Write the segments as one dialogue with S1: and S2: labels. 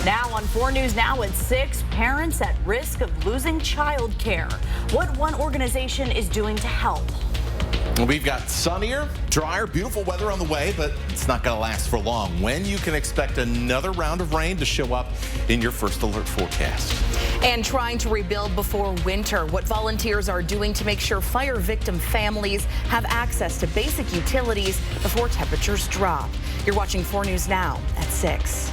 S1: Now on 4 News Now at 6, parents at risk of losing childcare. What one organization is doing to help.
S2: We've got sunnier, drier, beautiful weather on the way, but it's not going to last for long. When you can expect another round of rain to show up in your first alert forecast.
S3: And trying to rebuild before winter, what volunteers are doing to make sure fire victim families have access to basic utilities before temperatures drop. You're watching 4 News Now at 6.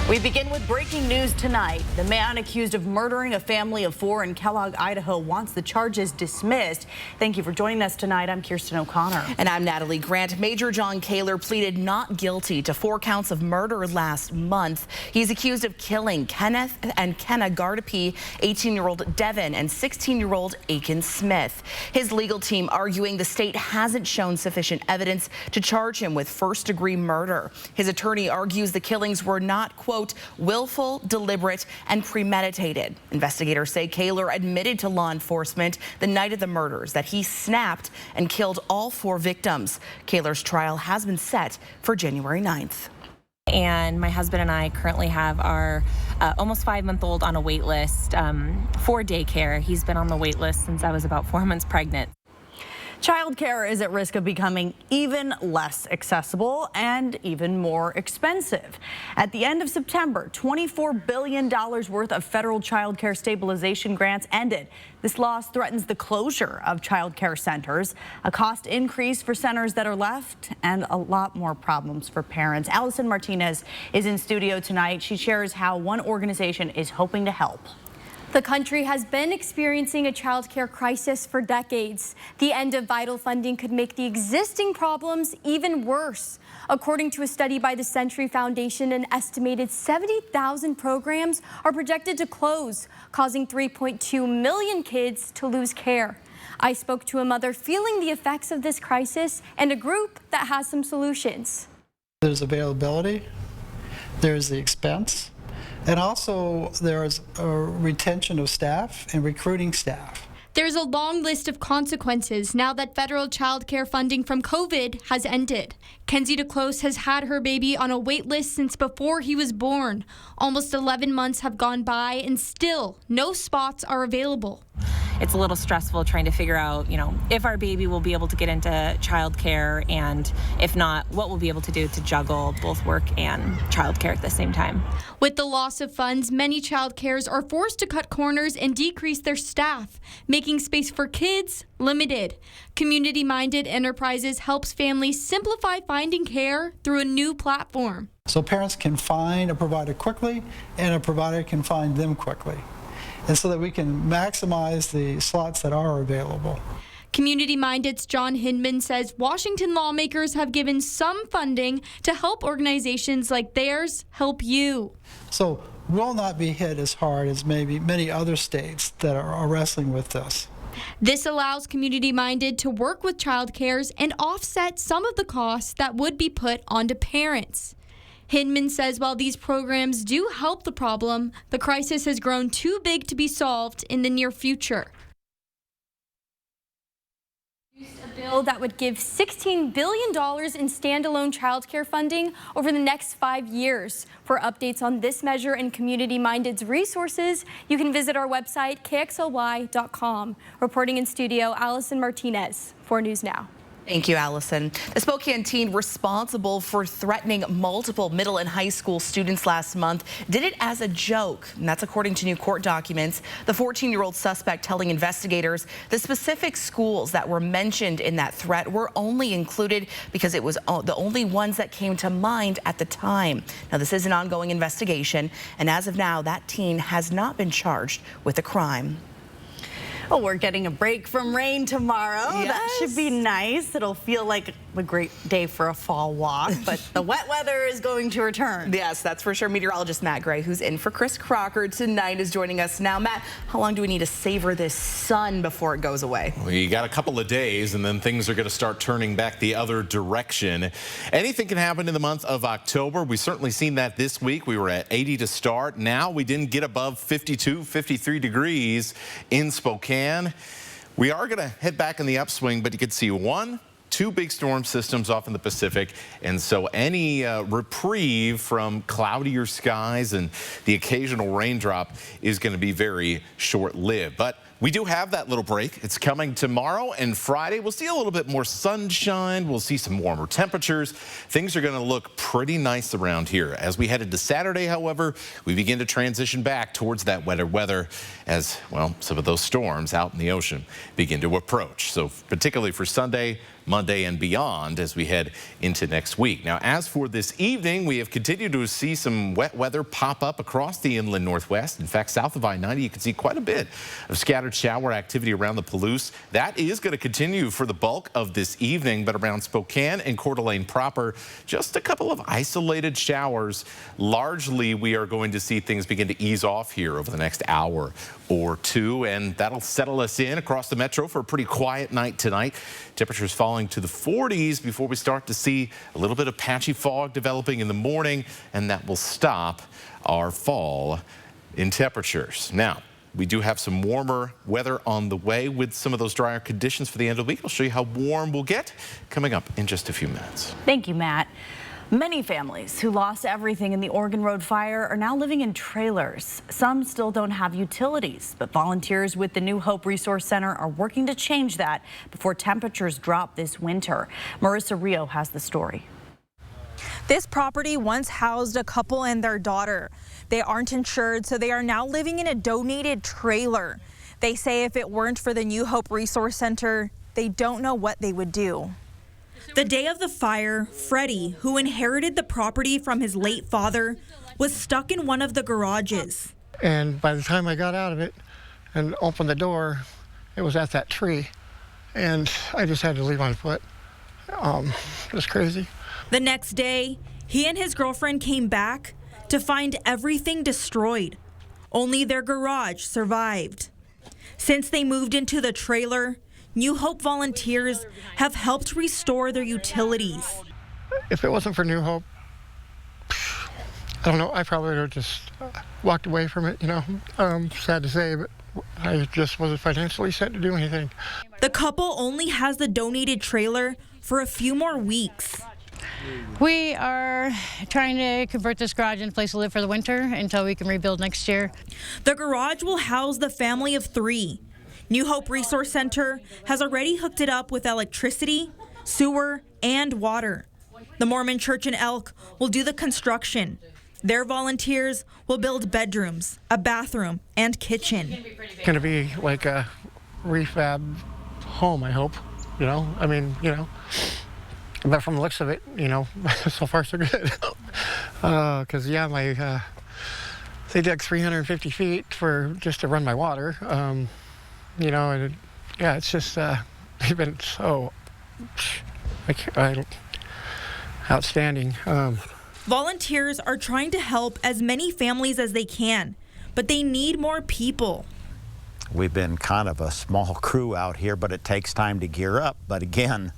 S1: We begin with breaking news tonight. The man accused of murdering a family of 4 in Kellogg, Idaho, wants the charges dismissed. Thank you for joining us tonight. I'm Kirsten O'Connor.
S3: And I'm Natalie Grant. Major John Kaler pleaded not guilty to 4 counts of murder last month. He's accused of killing Kenneth and Kenna Gardapi, 18-year-old Devin, and 16-year-old Aiken Smith. His legal team arguing the state hasn't shown sufficient evidence to charge him with first-degree murder. His attorney argues the killings were not, quote, willful, deliberate, and premeditated. Investigators say Kaler admitted to law enforcement the night of the murders that he snapped and killed all 4 victims. Kaler's trial has been set for January 9th.
S4: And my husband and I currently have our almost 5-month-old on a wait list for daycare. He's been on the wait list since I was about 4 months pregnant.
S1: Childcare is at risk of becoming even less accessible and even more expensive. At the end of September, $24 billion worth of federal child care stabilization grants ended. This loss threatens the closure of child care centers, a cost increase for centers that are left, and a lot more problems for parents. Allison Martinez is in studio tonight. She shares how one organization is hoping to help.
S5: The country has been experiencing a child care crisis for decades. The end of vital funding could make the existing problems even worse. According to a study by the Century Foundation, an estimated 70,000 programs are projected to close, causing 3.2 million kids to lose care. I spoke to a mother feeling the effects of this crisis and a group that has some solutions.
S6: There's availability, there's the expense, and also there's a retention of staff and recruiting staff.
S5: There's a long list of consequences now that federal child care funding from COVID has ended. Kenzie DeClose has had her baby on a wait list since before he was born. Almost 11 months have gone by and still no spots are available.
S4: It's a little stressful trying to figure out, if our baby will be able to get into childcare, and if not, what we'll be able to do to juggle both work and childcare at the same time.
S5: With the loss of funds, many child cares are forced to cut corners and decrease their staff, making space for kids limited. Community-minded enterprises helps families simplify finding care through a new platform.
S6: So parents can find a provider quickly, and a provider can find them quickly, and so that we can maximize the slots that are available.
S5: Community-Minded's John Hinman says Washington lawmakers have given some funding to help organizations like theirs help you.
S6: So we'll not be hit as hard as maybe many other states that are wrestling with this.
S5: This allows Community-Minded to work with child cares and offset some of the costs that would be put onto parents. Hinman says while these programs do help the problem, the crisis has grown too big to be solved in the near future. A bill that would give $16 billion in standalone child care funding over the next 5 years. For updates on this measure and Community-Minded's resources, you can visit our website, KXLY.com. Reporting in studio, Allison Martinez, 4 News Now.
S3: Thank you, Allison. The Spokane teen responsible for threatening multiple middle and high school students last month did it as a joke, and that's according to new court documents. The 14-year-old suspect telling investigators the specific schools that were mentioned in that threat were only included because it was the only ones that came to mind at the time. Now, this is an ongoing investigation, and as of now, that teen has not been charged with a crime.
S1: Well, we're getting a break from rain tomorrow.
S3: Yes.
S1: That should be nice. It'll feel like a great day for a fall walk, but the wet weather is going to return.
S3: Yes, that's for sure. Meteorologist Matt Gray, who's in for Chris Crocker tonight, is joining us now. Matt, how long do we need to savor this sun before it goes away?
S2: Well, you got a couple of days, and then things are going to start turning back the other direction. Anything can happen in the month of October. We've certainly seen that this week. We were at 80 to start. Now we didn't get above 52, 53 degrees in Spokane. We are going to head back in the upswing, but you could see 1, two big storm systems off in the Pacific, and so any reprieve from cloudier skies and the occasional raindrop is going to be very short-lived. But we do have that little break. It's coming tomorrow and Friday. We'll see a little bit more sunshine. We'll see some warmer temperatures. Things are going to look pretty nice around here. As we head into Saturday, however, we begin to transition back towards that wetter weather as, well, some of those storms out in the ocean begin to approach. So particularly for Sunday, Monday and beyond as we head into next week. Now, as for this evening, we have continued to see some wet weather pop up across the inland Northwest. In fact, south of I-90, you can see quite a bit of scattered shower activity around the Palouse. That is going to continue for the bulk of this evening, but around Spokane and Coeur d'Alene proper, just a couple of isolated showers. Largely, we are going to see things begin to ease off here over the next hour or two, and that'll settle us in across the metro for a pretty quiet night tonight. Temperatures falling to the 40s before we start to see a little bit of patchy fog developing in the morning, and that will stop our fall in temperatures. Now, we do have some warmer weather on the way with some of those drier conditions for the end of the week. I'll show you how warm we'll get coming up in just a few minutes.
S1: Thank you, Matt. Many families who lost everything in the Oregon Road fire are now living in trailers. Some still don't have utilities, but volunteers with the New Hope Resource Center are working to change that before temperatures drop this winter. Marissa Rio has the story.
S7: This property once housed a couple and their daughter. They aren't insured, so they are now living in a donated trailer. They say if it weren't for the New Hope Resource Center, they don't know what they would do. The day of the fire, Freddie, who inherited the property from his late father, was stuck in one of the garages.
S8: And by the time I got out of it and opened the door, it was at that tree. And I just had to leave on foot. It was crazy.
S7: The next day, he and his girlfriend came back to find everything destroyed. Only their garage survived. Since they moved into the trailer, New Hope volunteers have helped restore their utilities.
S8: If it wasn't for New Hope, I don't know, I probably would have just walked away from it, you know. Sad to say, but I just wasn't financially set to do anything.
S7: The couple only has the donated trailer for a few more weeks.
S9: We are trying to convert this garage into a place to live for the winter until we can rebuild next year.
S7: The garage will house the family of 3. New Hope Resource Center has already hooked it up with electricity, sewer, and water. The Mormon Church in Elk will do the construction. Their volunteers will build bedrooms, a bathroom, and kitchen.
S8: It's going to be like a refab home, I hope. You know, I mean, you know. But from the looks of it, you know, so far so good. Because, yeah, they dug 350 feet just to run my water. You know, and yeah, it's just, they've been so outstanding.
S7: Volunteers are trying to help as many families as they can, but they need more people.
S10: We've been kind of a small crew out here, but it takes time to gear up. But again,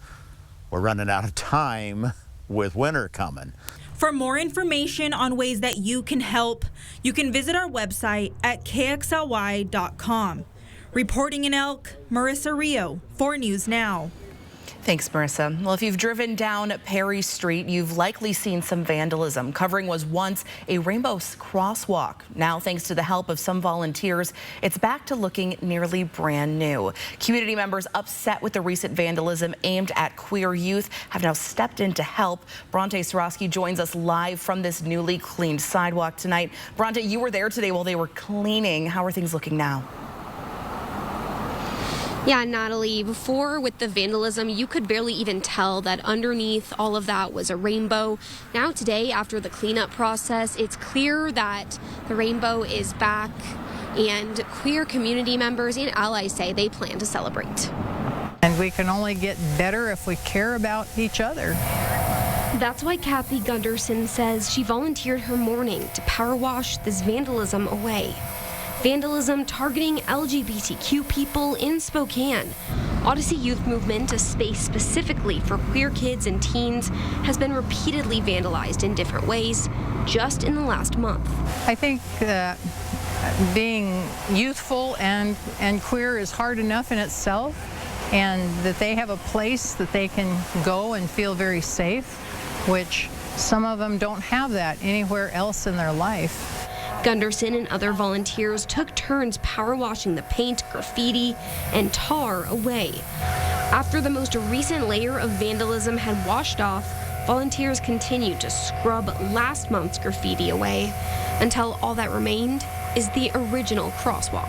S10: we're running out of time with winter coming.
S7: For more information on ways that you can help, you can visit our website at kxly.com. Reporting in Elk, Marissa Rio, 4 News Now.
S3: Thanks, Marissa. Well, if you've driven down Perry Street, you've likely seen some vandalism. Covering was once a rainbow crosswalk. Now, thanks to the help of some volunteers, it's back to looking nearly brand new. Community members upset with the recent vandalism aimed at queer youth have now stepped in to help. Bronte Sorosky joins us live from this newly cleaned sidewalk tonight. Bronte, you were there today while they were cleaning. How are things looking now?
S11: Yeah, Natalie, before with the vandalism, you could barely even tell that underneath all of that was a rainbow. Now today, after the cleanup process, it's clear that the rainbow is back, and queer community members and allies say they plan to celebrate.
S12: And we can only get better if we care about each other.
S11: That's why Kathy Gunderson says she volunteered her morning to power wash this vandalism away. Vandalism targeting LGBTQ people in Spokane. Odyssey Youth Movement, a space specifically for queer kids and teens, has been repeatedly vandalized in different ways just in the last month.
S12: I think that being youthful and queer is hard enough in itself, and that they have a place that they can go and feel very safe, which some of them don't have that anywhere else in their life.
S11: Gunderson and other volunteers took turns power washing the paint, graffiti, and tar away. After the most recent layer of vandalism had washed off, volunteers continued to scrub last month's graffiti away until all that remained is the original crosswalk.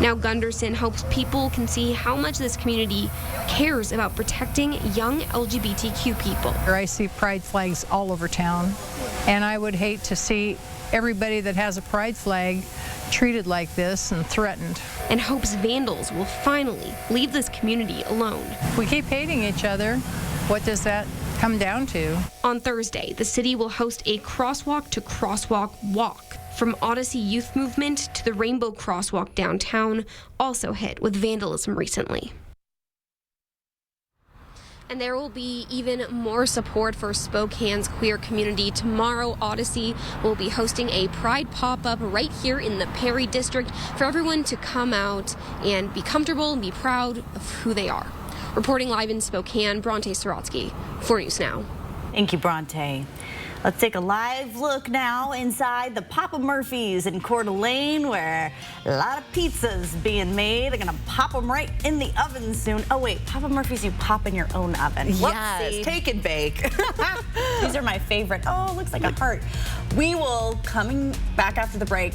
S11: Now Gunderson hopes people can see how much this community cares about protecting young LGBTQ people.
S12: I see pride flags all over town, and I would hate to see everybody that has a pride flag treated like this and threatened.
S11: And hopes vandals will finally leave this community alone.
S12: If we keep hating each other, what does that come down to?
S11: On Thursday, the city will host a crosswalk to crosswalk walk from Odyssey Youth Movement to the Rainbow Crosswalk downtown, also hit with vandalism recently. And there will be even more support for Spokane's queer community. Tomorrow, Odyssey will be hosting a Pride pop-up right here in the Perry District for everyone to come out and be comfortable and be proud of who they are. Reporting live in Spokane, Bronte Sorotsky, 4 News Now.
S1: Thank you, Bronte. Let's take a live look now inside the Papa Murphy's in Coeur d'Alene, where a lot of pizzas being made. They're gonna pop them right in the oven soon. Oh wait, Papa Murphy's, you pop in your own oven.
S3: Yes,
S1: Whoopsie.
S3: take and bake.
S1: These are my favorite. Oh, looks like a heart. We will, coming back after the break,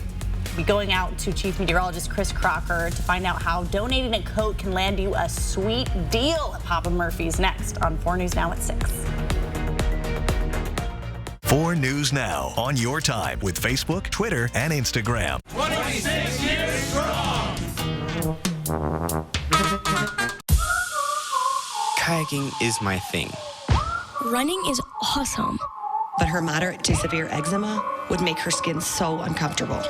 S1: be going out to Chief Meteorologist Chris Crocker to find out how donating a coat can land you a sweet deal at Papa Murphy's next on 4 News Now at 6.
S13: 4 News Now on your time with Facebook, Twitter, and Instagram.
S14: 26 years strong.
S15: Kayaking is my thing.
S16: Running is awesome. But her moderate to severe eczema would make her skin so uncomfortable.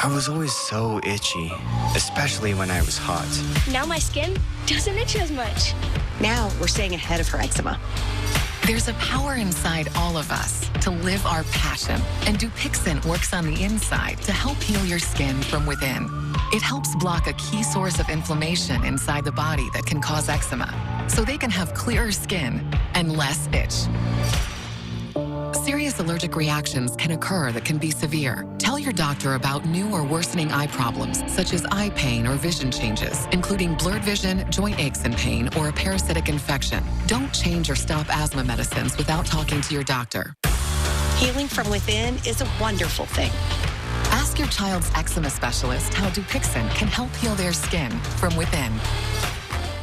S15: I was always so itchy, especially when I was hot.
S16: Now my skin doesn't itch as much. Now we're staying ahead of her eczema.
S17: There's a power inside all of us to live our passion, and Dupixent works on the inside to help heal your skin from within. It helps block a key source of inflammation inside the body that can cause eczema, so they can have clearer skin and less itch. Serious allergic reactions can occur that can be severe. Tell your doctor about new or worsening eye problems, such as eye pain or vision changes, including blurred vision, joint aches and pain, or a parasitic infection. Don't change or stop asthma medicines without talking to your doctor.
S16: Healing from within is a wonderful thing.
S17: Ask your child's eczema specialist how Dupixent can help heal their skin from within.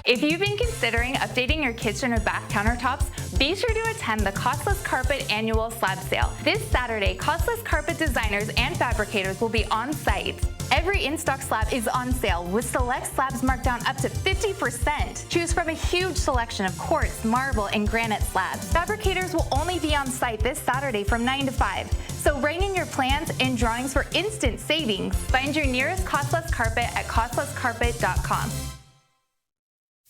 S18: If you've been considering updating your kitchen or bath countertops, be sure to attend the Costless Carpet Annual Slab Sale. This Saturday, Costless Carpet designers and fabricators will be on site. Every in-stock slab is on sale, with select slabs marked down up to 50%. Choose from a huge selection of quartz, marble, and granite slabs. Fabricators will only be on site this Saturday from 9 to 5. So write in your plans and drawings for instant savings. Find your nearest Costless Carpet at costlesscarpet.com.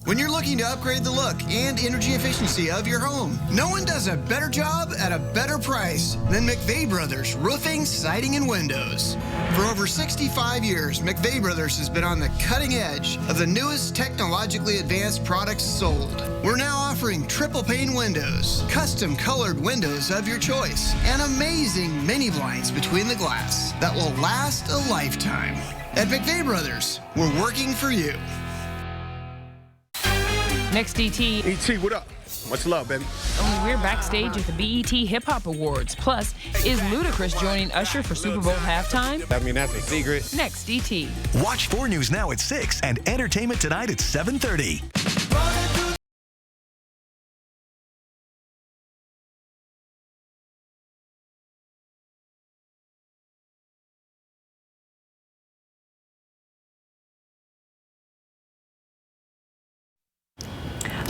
S19: When you're looking to upgrade the look and energy efficiency of your home, no one does a better job at a better price than McVeigh Brothers Roofing, Siding, and Windows. For over 65 years, McVeigh Brothers has been on the cutting edge of the newest technologically advanced products sold. We're now offering triple pane windows, custom colored windows of your choice, and amazing mini blinds between the glass that will last a lifetime. At McVeigh Brothers, we're working for you.
S20: Next, ET.
S21: ET, what up? Much love, baby.
S20: We're backstage at the BET Hip Hop Awards. Plus, is Ludacris joining Usher for Super Bowl halftime?
S21: I mean, that's a secret.
S20: Next, ET.
S13: Watch 4 News Now at 6 and Entertainment Tonight at 7:30.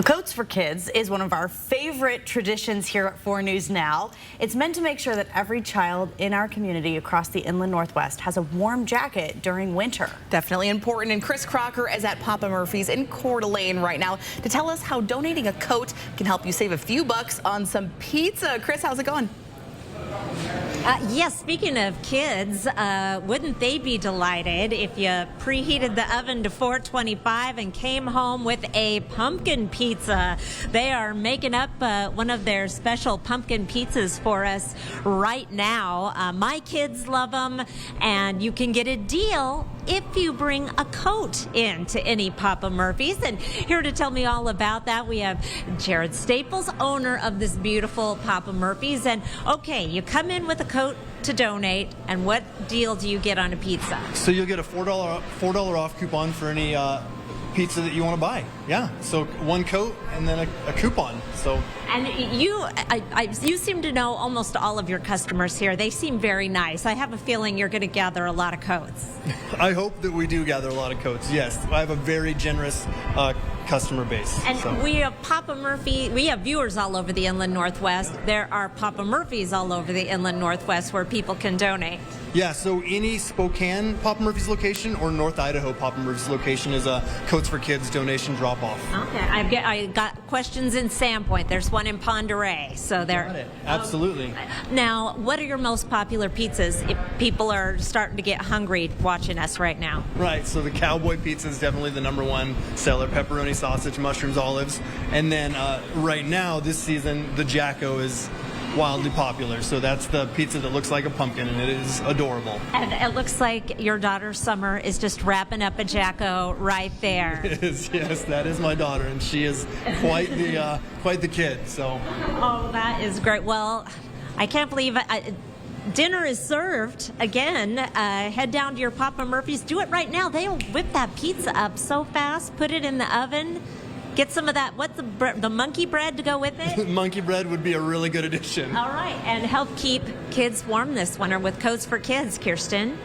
S1: Coats for Kids is one of our favorite traditions here at 4 News Now. It's meant to make sure that every child in our community across the Inland Northwest has a warm jacket during winter.
S3: Definitely important. And Chris Crocker is at Papa Murphy's in Coeur d'Alene right now to tell us how donating a coat can help you save a few bucks on some pizza. Chris, how's it going?
S4: Yes, speaking of kids, wouldn't they be delighted if you preheated the oven to 425 and came home with a pumpkin pizza? They are making up one of their special pumpkin pizzas for us right now. My kids love them, and you can get a deal if you bring a coat into any Papa Murphy's. And here to tell me all about that, we have Jared Staples, owner of this beautiful Papa Murphy's. And okay, you come in with a coat to donate, and what deal do you get on a pizza?
S22: So you'll get a $4 off coupon for any pizza that you want to buy. Yeah, so one coat and then a coupon. So.
S4: And you seem to know almost all of your customers here. They seem very nice. I have a feeling you're going to gather a lot of coats.
S22: I hope that we do gather a lot of coats. Yes, I have a very generous customer base.
S4: And we have Papa Murphy. We have viewers all over the Inland Northwest. There are Papa Murphy's all over the Inland Northwest where people can donate.
S22: Yeah, so any Spokane Papa Murphy's location or North Idaho Papa Murphy's location is a Coats for Kids donation drop-off.
S4: Okay, I got questions in Sandpoint. There's one in Ponderay, so there.
S22: Got it. Absolutely.
S4: Now, what are your most popular pizzas if people are starting to get hungry watching us right now?
S22: Right, so the Cowboy Pizza is definitely the #1 seller. Pepperoni, sausage, mushrooms, olives. And then right now, this season, the Jacko is wildly popular. So that's the pizza that looks like a pumpkin, and it is adorable.
S4: And it looks like your daughter Summer is just wrapping up a Jacko right there.
S22: It is, yes, that is my daughter, and she is quite the kid. So.
S4: Oh, that is great. Well, I can't believe dinner is served again. Head down to your Papa Murphy's. Do it right now. They'll whip that pizza up so fast. Put it in the oven. Get some of that, what's the monkey bread to go with it?
S22: Monkey bread would be a really good addition.
S4: All right, and help keep kids warm this winter with Coats for Kids, Kirsten.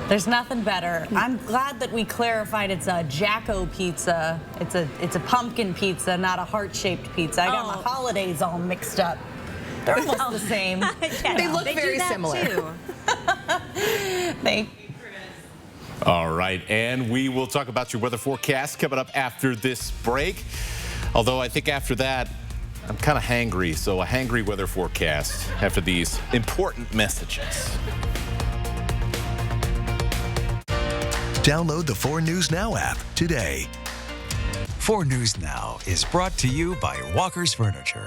S1: There's nothing better. I'm glad that we clarified it's a Jacko pizza. It's a pumpkin pizza, not a heart-shaped pizza. I got my holidays all mixed up. They're almost the same.
S3: They look very similar.
S4: Too.
S1: Thank you.
S2: All right, and we will talk about your weather forecast coming up after this break. Although I think after that, I'm kind of hangry, so a hangry weather forecast after these important messages.
S13: Download the 4 News Now app today.
S23: 4 News Now is brought to you by Walker's Furniture.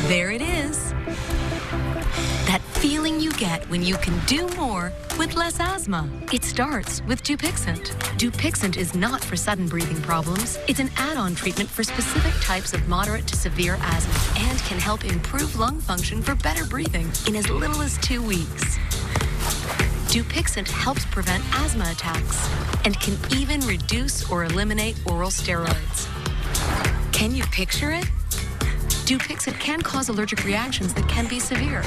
S24: There it is. That feeling you get when you can do more with less asthma. It starts with Dupixent. Dupixent is not for sudden breathing problems. It's an add-on treatment for specific types of moderate to severe asthma and can help improve lung function for better breathing in as little as 2 weeks. Dupixent helps prevent asthma attacks and can even reduce or eliminate oral steroids. Can you picture it? Dupixent can cause allergic reactions that can be severe.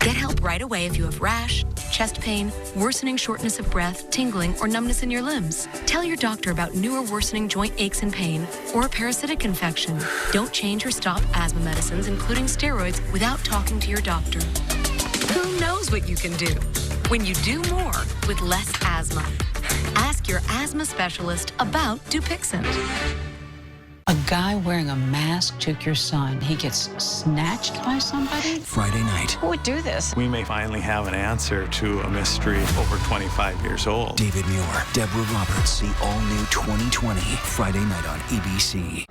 S24: Get help right away if you have rash, chest pain, worsening shortness of breath, tingling, or numbness in your limbs. Tell your doctor about new or worsening joint aches and pain or a parasitic infection. Don't change or stop asthma medicines, including steroids, without talking to your doctor. Who knows what you can do when you do more with less asthma? Ask your asthma specialist about Dupixent.
S25: A guy wearing a mask took your son. He gets snatched by somebody?
S23: Friday night.
S25: Who would do this?
S26: We may finally have an answer to a mystery over 25 years old.
S23: David Muir, Deborah Roberts, the all-new 2020, Friday night on ABC.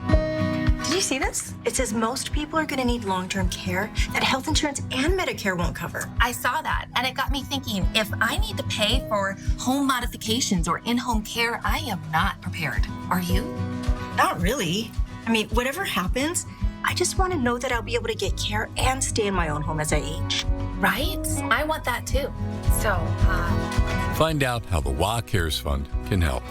S27: Did you see this? It says most people are going to need long-term care that health insurance and Medicare won't cover.
S28: I saw that, and it got me thinking, if I need to pay for home modifications or in-home care, I am not prepared. Are you?
S27: Not really. I mean, whatever happens, I just want to know that I'll be able to get care and stay in my own home as I age.
S28: Right? I want that too. So,
S29: Find out how the WA Cares Fund can help.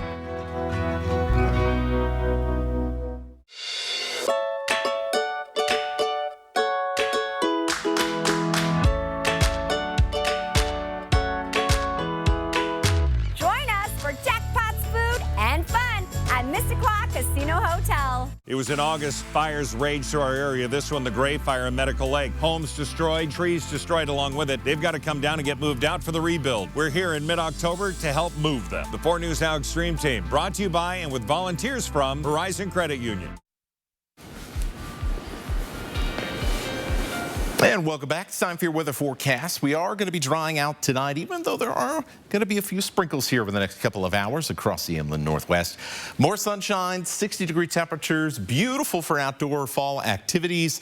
S30: Casino Hotel.
S31: It was in August. Fires raged through our area. This one, the Gray Fire in Medical Lake. Homes destroyed, trees destroyed along with it. They've got to come down and get moved out for the rebuild. We're here in mid-October to help move them. The 4 News Now Extreme Team, brought to you by and with volunteers from Horizon Credit Union.
S2: And welcome back. It's time for your weather forecast. We are going to be drying out tonight, even though there are going to be a few sprinkles here over the next couple of hours across the inland northwest. More sunshine, 60-degree temperatures, beautiful for outdoor fall activities.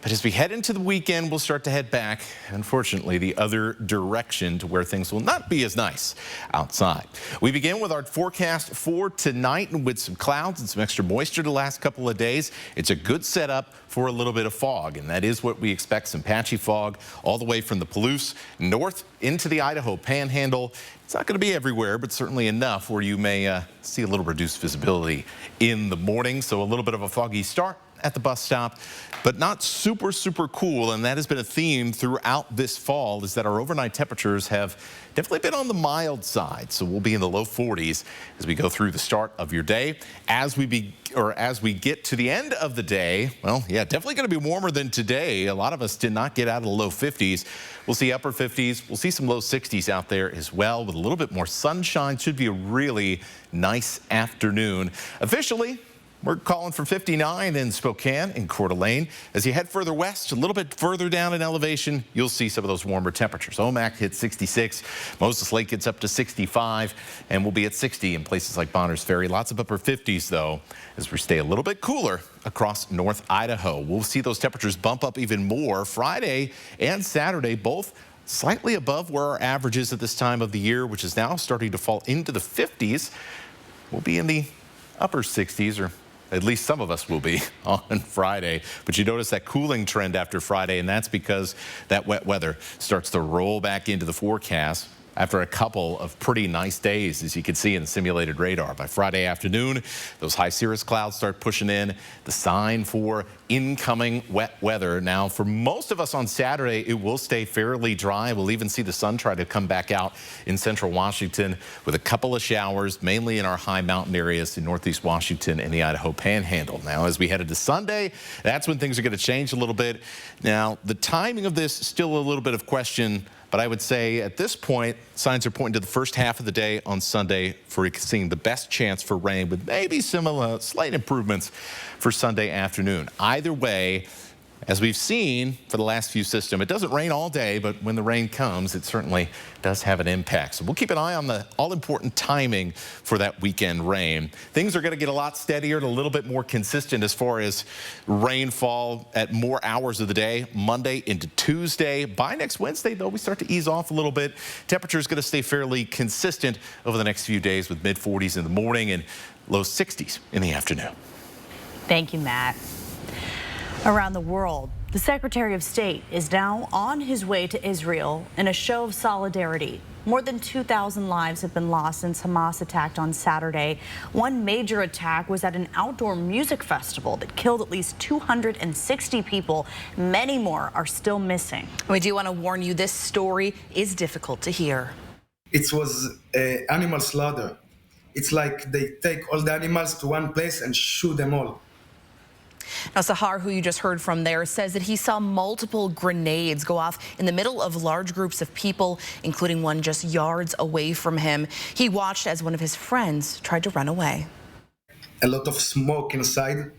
S2: But as we head into the weekend, we'll start to head back, unfortunately, the other direction to where things will not be as nice outside. We begin with our forecast for tonight with some clouds and some extra moisture the last couple of days. It's a good setup for a little bit of fog, and that is what we expect, some patchy fog all the way from the Palouse north into the Idaho Panhandle. It's not going to be everywhere, but certainly enough where you may see a little reduced visibility in the morning. So a little bit of a foggy start at the bus stop, but not super cool. And that has been a theme throughout this fall, is that our overnight temperatures have definitely been on the mild side. So we'll be in the low 40s as we go through the start of your day. As we get to the end of the day, well, yeah, definitely going to be warmer than today. A lot of us did not get out of the low 50s. We'll see upper 50s. We'll see some low 60s out there as well with a little bit more sunshine. Should be a really nice afternoon. Officially, we're calling for 59 in Spokane and Coeur d'Alene. As you head further west, a little bit further down in elevation, you'll see some of those warmer temperatures. Omak hits 66, Moses Lake gets up to 65, and we'll be at 60 in places like Bonners Ferry. Lots of upper 50s, though, as we stay a little bit cooler across North Idaho. We'll see those temperatures bump up even more Friday and Saturday, both slightly above where our average is at this time of the year, which is now starting to fall into the 50s. We'll be in the upper 60s, or at least some of us will be on Friday. But you notice that cooling trend after Friday, and that's because that wet weather starts to roll back into the forecast after a couple of pretty nice days, as you can see in the simulated radar. By Friday afternoon, those high cirrus clouds start pushing in, the sign for incoming wet weather. Now, for most of us on Saturday, it will stay fairly dry. We'll even see the sun try to come back out in central Washington with a couple of showers, mainly in our high mountain areas in northeast Washington and the Idaho Panhandle. Now, as we head into Sunday, that's when things are going to change a little bit. Now, the timing of this is still a little bit of question, but I would say at this point, signs are pointing to the first half of the day on Sunday for seeing the best chance for rain, with maybe some slight improvements for Sunday afternoon. Either way, as we've seen for the last few systems, it doesn't rain all day, but when the rain comes, it certainly does have an impact. So we'll keep an eye on the all-important timing for that weekend rain. Things are going to get a lot steadier and a little bit more consistent as far as rainfall at more hours of the day, Monday into Tuesday. By next Wednesday, though, we start to ease off a little bit. Temperature is going to stay fairly consistent over the next few days, with mid-40s in the morning and low 60s in the afternoon.
S1: Thank you, Matt. Around the world, the Secretary of State is now on his way to Israel in a show of solidarity. More than 2,000 lives have been lost since Hamas attacked on Saturday. One major attack was at an outdoor music festival that killed at least 260 people. Many more are still missing.
S3: We do want to warn you, this story is difficult to hear.
S5: It was animal slaughter. It's like they take all the animals to one place and shoot them all.
S3: Now, Sahar, who you just heard from there, says that he saw multiple grenades go off in the middle of large groups of people, including one just yards away from him. He watched as one of his friends tried to run away.
S5: A lot of smoke inside,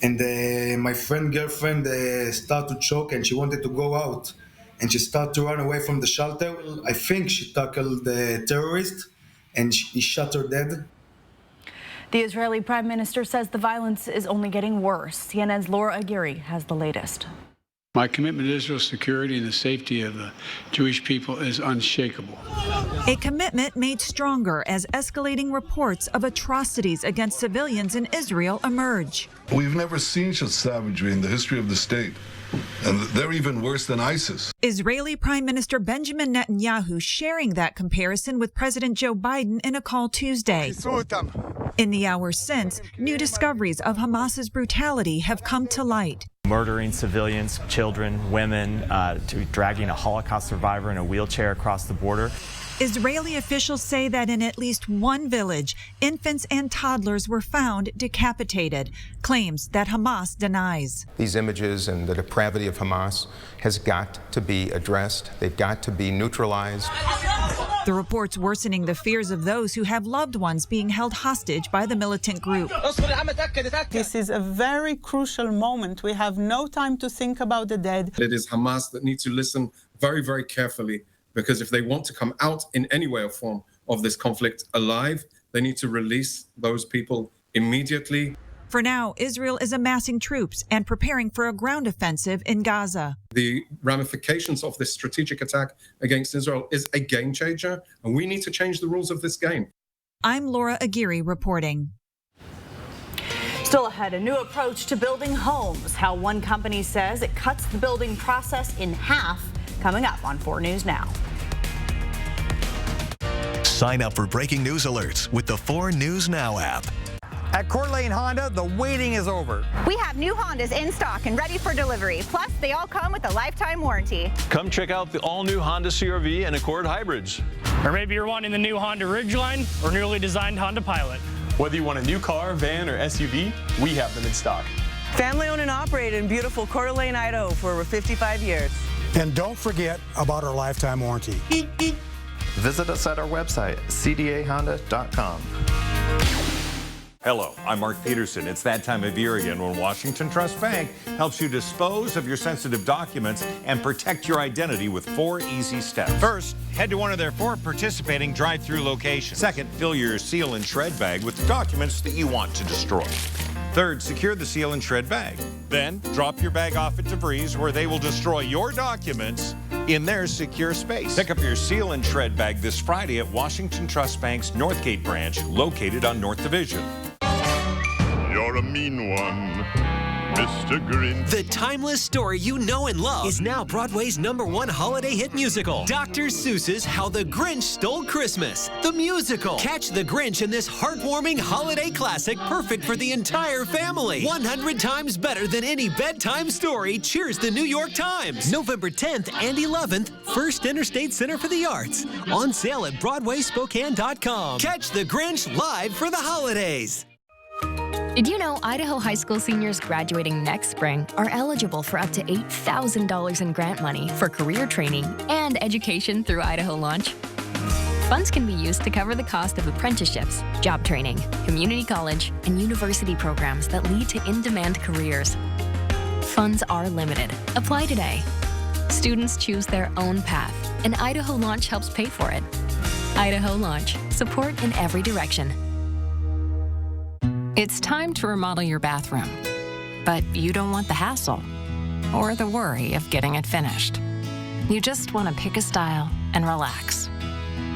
S5: and my girlfriend started to choke, and she wanted to go out, and she started to run away from the shelter. I think she tackled the terrorist, and he shot her dead.
S1: The Israeli Prime Minister says the violence is only getting worse. CNN's Laura Aguirre has the latest.
S6: My commitment to Israel's security and the safety of the Jewish people is unshakable.
S7: A commitment made stronger as escalating reports of atrocities against civilians in Israel emerge.
S8: We've never seen such savagery in the history of the state, and they're even worse than ISIS.
S7: Israeli Prime Minister Benjamin Netanyahu sharing that comparison with President Joe Biden in a call Tuesday. In the hours since, new discoveries of Hamas's brutality have come to light.
S9: Murdering civilians, children, women, dragging a Holocaust survivor in a wheelchair across the border.
S7: Israeli officials say that in at least one village, infants and toddlers were found decapitated, claims that Hamas denies.
S10: These images and the depravity of Hamas has got to be addressed. They've got to be neutralized.
S7: The reports worsening the fears of those who have loved ones being held hostage by the militant group.
S11: This is a very crucial moment. We have no time to think about the dead.
S12: It is Hamas that need to listen very, very carefully, because if they want to come out in any way or form of this conflict alive, they need to release those people immediately.
S7: For now, Israel is amassing troops and preparing for a ground offensive in Gaza.
S12: The ramifications of this strategic attack against Israel is a game changer, and we need to change the rules of this game.
S7: I'm Laura Aguirre reporting.
S1: Still ahead, a new approach to building homes. How one company says it cuts the building process in half. Coming up on 4 News Now.
S13: Sign up for breaking news alerts with the 4 News Now app.
S14: At Coeur d'Alene Honda, the waiting is over.
S30: We have new Hondas in stock and ready for delivery. Plus, they all come with a lifetime warranty.
S15: Come check out the all-new Honda CR-V and Accord hybrids.
S16: Or maybe you're wanting the new Honda Ridgeline or newly designed Honda Pilot.
S17: Whether you want a new car, van, or SUV, we have them in stock.
S18: Family owned and operated in beautiful Coeur d'Alene, Idaho for over 55 years.
S19: And don't forget about our lifetime warranty.
S20: Visit us at our website, cdahonda.com.
S31: Hello, I'm Mark Peterson. It's that time of year again when Washington Trust Bank helps you dispose of your sensitive documents and protect your identity with 4 easy steps. First, head to one of their 4 participating drive-through locations. Second, fill your seal and shred bag with the documents that you want to destroy. Third, secure the seal and shred bag. Then, drop your bag off at DeVries, where they will destroy your documents in their secure space. Pick up your seal and shred bag this Friday at Washington Trust Bank's Northgate branch, located on North Division.
S21: You're a mean one, Mr. Grinch.
S22: The timeless story you know and love is now Broadway's #1 holiday hit musical, Dr. Seuss's How the Grinch Stole Christmas, the musical. Catch the Grinch in this heartwarming holiday classic, perfect for the entire family. 100 times better than any bedtime story. Cheers the New York Times. November 10th and 11th, First Interstate Center for the Arts. On sale at BroadwaySpokane.com. Catch the Grinch live for the holidays.
S24: Did you know Idaho high school seniors graduating next spring are eligible for up to $8,000 in grant money for career training and education through Idaho Launch? Funds can be used to cover the cost of apprenticeships, job training, community college, and university programs that lead to in-demand careers. Funds are limited. Apply today. Students choose their own path, and Idaho Launch helps pay for it. Idaho Launch. Support in every direction.
S25: It's time to remodel your bathroom, but you don't want the hassle or the worry of getting it finished. You just want to pick a style and relax,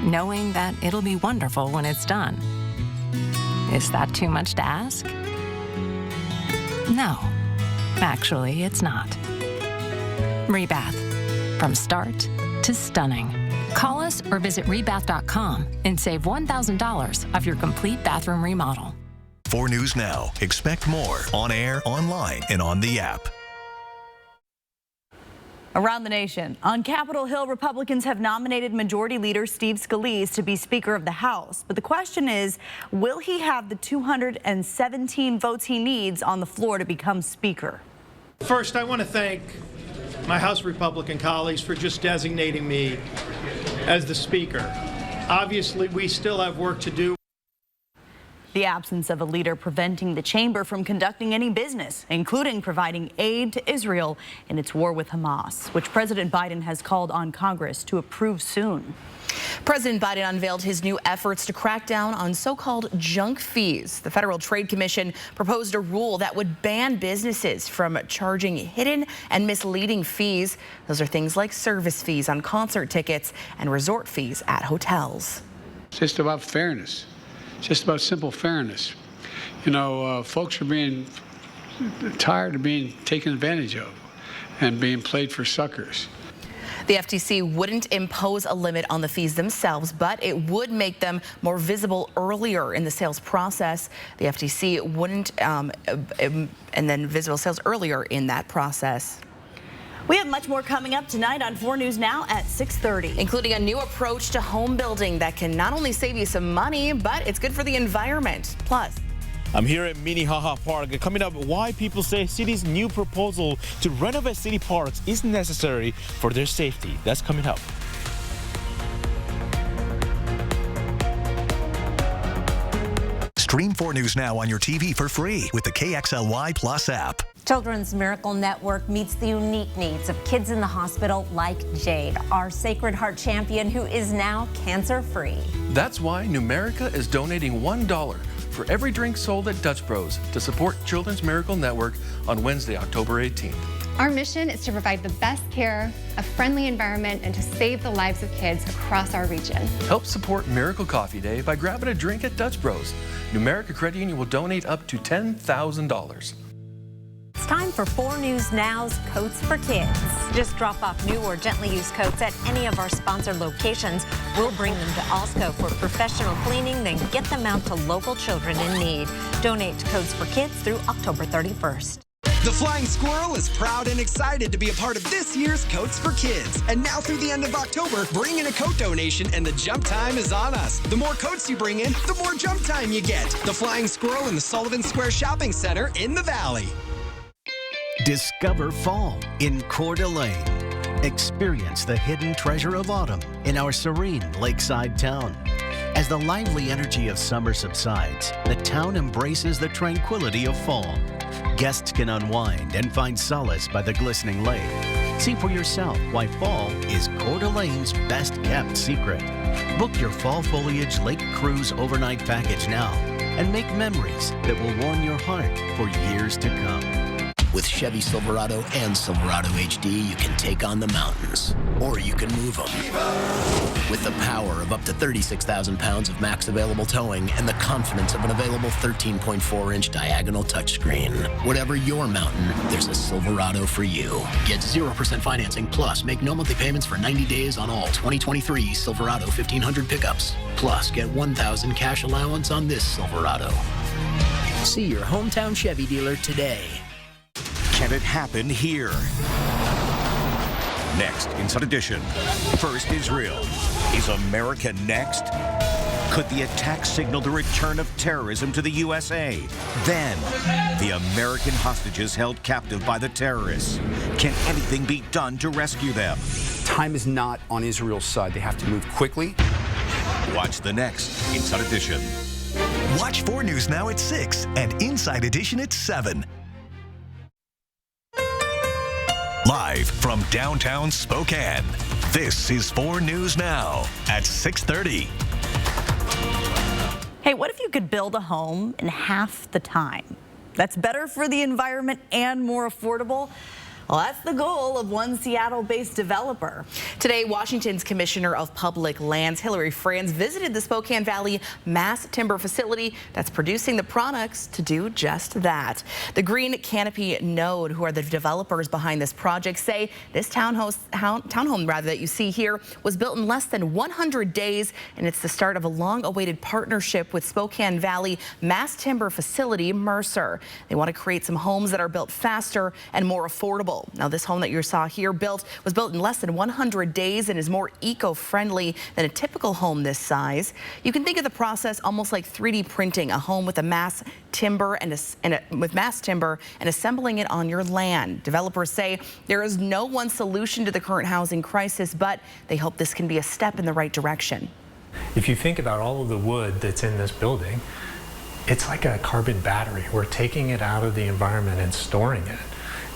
S25: knowing that it'll be wonderful when it's done. Is that too much to ask? No, actually, it's not. Rebath, from start to stunning. Call us or visit rebath.com and save $1,000 off your complete bathroom remodel.
S13: 4 News Now. Expect more on air, online, and on the app.
S1: Around the nation, on Capitol Hill, Republicans have nominated Majority Leader Steve Scalise to be Speaker of the House. But the question is, will he have the 217 votes he needs on the floor to become Speaker?
S32: First, I want to thank my House Republican colleagues for just designating me as the Speaker. Obviously, we still have work to do.
S1: The absence of a leader preventing the chamber from conducting any business, including providing aid to Israel in its war with Hamas, which President Biden has called on Congress to approve soon.
S3: President Biden unveiled his new efforts to crack down on so-called junk fees. The Federal Trade Commission proposed a rule that would ban businesses from charging hidden and misleading fees. Those are things like service fees on concert tickets and resort fees at hotels.
S6: It's just about fairness. Just about simple fairness. You know, folks are being tired of being taken advantage of and being played for suckers.
S3: The FTC wouldn't impose a limit on the fees themselves, but it would make them more visible earlier in the sales process. The FTC wouldn't, and then visible sales earlier in that process.
S1: We have much more coming up tonight on 4 News Now at 6:30.
S3: Including a new approach to home building that can not only save you some money, but it's good for the environment. Plus,
S33: I'm here at Minnehaha Park. Coming up, why people say city's new proposal to renovate city parks isn't necessary for their safety. That's coming up.
S13: Stream 4 News Now on your TV for free with the KXLY Plus app.
S2: Children's Miracle Network meets the unique needs of kids in the hospital like Jade, our Sacred Heart champion who is now cancer-free.
S4: That's why Numerica is donating $1 for every drink sold at Dutch Bros to support Children's Miracle Network on Wednesday, October 18th.
S5: Our mission is to provide the best care, a friendly environment, and to save the lives of kids across our region.
S4: Help support Miracle Coffee Day by grabbing a drink at Dutch Bros. Numerica Credit Union will donate up to $10,000.
S2: It's time for 4 News Now's Coats for Kids. Just drop off new or gently used coats at any of our sponsored locations. We'll bring them to Alsco for professional cleaning, then get them out to local children in need. Donate to Coats for Kids through October 31st.
S8: The Flying Squirrel is proud and excited to be a part of this year's Coats for Kids. And now through the end of October, bring in a coat donation and the jump time is on us. The more coats you bring in, the more jump time you get. The Flying Squirrel in the Sullivan Square Shopping Center in the Valley.
S9: Discover fall in Coeur d'Alene. Experience the hidden treasure of autumn in our serene lakeside town. As the lively energy of summer subsides, the town embraces the tranquility of fall. Guests can unwind and find solace by the glistening lake. See for yourself why fall is Coeur d'Alene's best-kept secret. Book your fall foliage lake cruise overnight package now and make memories that will warm your heart for years to come.
S10: With Chevy Silverado and Silverado HD, you can take on the mountains, or you can move them. With the power of up to 36,000 pounds of max available towing and the confidence of an available 13.4-inch diagonal touchscreen. Whatever your mountain, there's a Silverado for you. Get 0% financing, plus make no monthly payments for 90 days on all 2023 Silverado 1500 pickups. Plus, get $1,000 cash allowance on this Silverado. See your hometown Chevy dealer today.
S11: Can it happen here? Next, Inside Edition. First, Israel. Is America next? Could the attack signal the return of terrorism to the USA? Then, the American hostages held captive by the terrorists. Can anything be done to rescue them?
S12: Time is not on Israel's side. They have to move quickly.
S11: Watch the next Inside Edition.
S13: Watch 4 News Now at 6 and Inside Edition at 7. Live from downtown Spokane, this is 4 News Now at 6:30.
S1: Hey, what if you could build a home in half the time? That's better for the environment and more affordable. Well, that's the goal of one Seattle-based developer.
S3: Today, Washington's Commissioner of Public Lands, Hillary Franz, visited the Spokane Valley mass timber facility that's producing the products to do just that. The Green Canopy Node, who are the developers behind this project, say this townhome that you see here was built in less than 100 days, and it's the start of a long-awaited partnership with Spokane Valley mass timber facility Mercer. They want to create some homes that are built faster and more affordable. Now, this home that you saw here was built in less than 100 days and is more eco-friendly than a typical home this size. You can think of the process almost like 3D printing a home with mass timber and assembling it on your land. Developers say there is no one solution to the current housing crisis, but they hope this can be a step in the right direction.
S23: If you think about all of the wood that's in this building, it's like a carbon battery. We're taking it out of the environment and storing it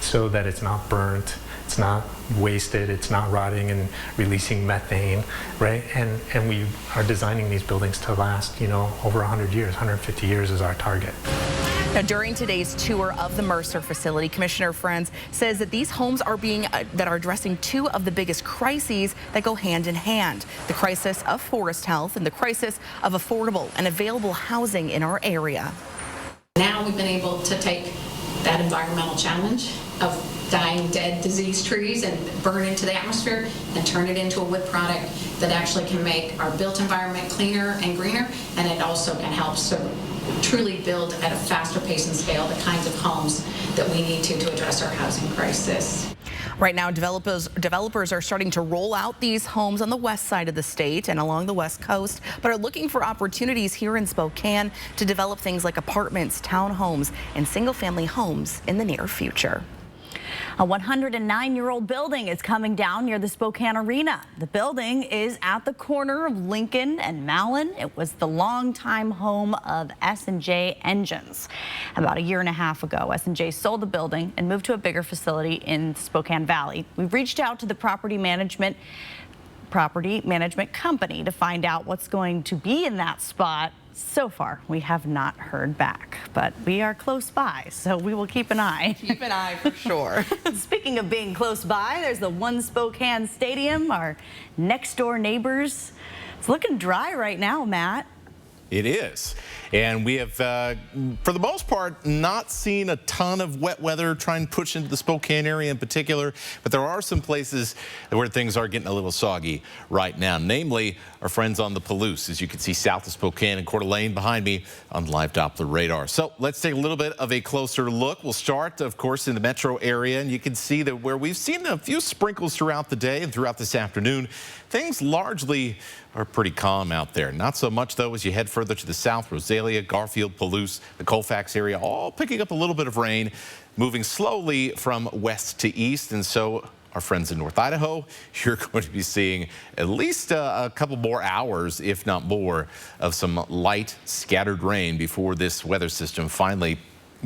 S23: so that it's not burnt, it's not wasted, it's not rotting and releasing methane, right? And we are designing these buildings to last, over 100 years, 150 years is our target.
S3: Now, during today's tour of the Mercer facility, Commissioner Franz says that these homes are addressing two of the biggest crises that go hand in hand: the crisis of forest health and the crisis of affordable and available housing in our area.
S26: Now we've been able to take that environmental challenge of dying, dead, diseased trees and burn into the atmosphere and turn it into a wood product that actually can make our built environment cleaner and greener, and it also can help truly build at a faster pace and scale the kinds of homes that we need to address our housing crisis.
S3: Right now, developers are starting to roll out these homes on the west side of the state and along the west coast, but are looking for opportunities here in Spokane to develop things like apartments, townhomes, and single-family homes in the near future.
S1: A 109-year-old building is coming down near the Spokane Arena. The building is at the corner of Lincoln and Mallon. It was the longtime home of S&J Engines. About a year and a half ago, S&J sold the building and moved to a bigger facility in Spokane Valley. We've reached out to the property management company to find out what's going to be in that spot. So far, we have not heard back, but we are close by, so we will keep an eye.
S3: Keep an eye for sure.
S1: Speaking of being close by, there's the One Spokane Stadium, our next door neighbors. It's looking dry right now, Matt.
S7: It is. And we have, for the most part, not seen a ton of wet weather trying to push into the Spokane area in particular, but there are some places where things are getting a little soggy right now, namely our friends on the Palouse, as you can see south of Spokane and Coeur d'Alene behind me on live Doppler radar. So let's take a little bit of a closer look. We'll start, of course, in the metro area, and you can see that where we've seen a few sprinkles throughout the day and throughout this afternoon, things largely are pretty calm out there. Not so much, though, as you head further to the south. Rosalia, Garfield, Palouse, the Colfax area, all picking up a little bit of rain, moving slowly from west to east. And so our friends in North Idaho, you're going to be seeing at least a couple more hours, if not more, of some light scattered rain before this weather system finally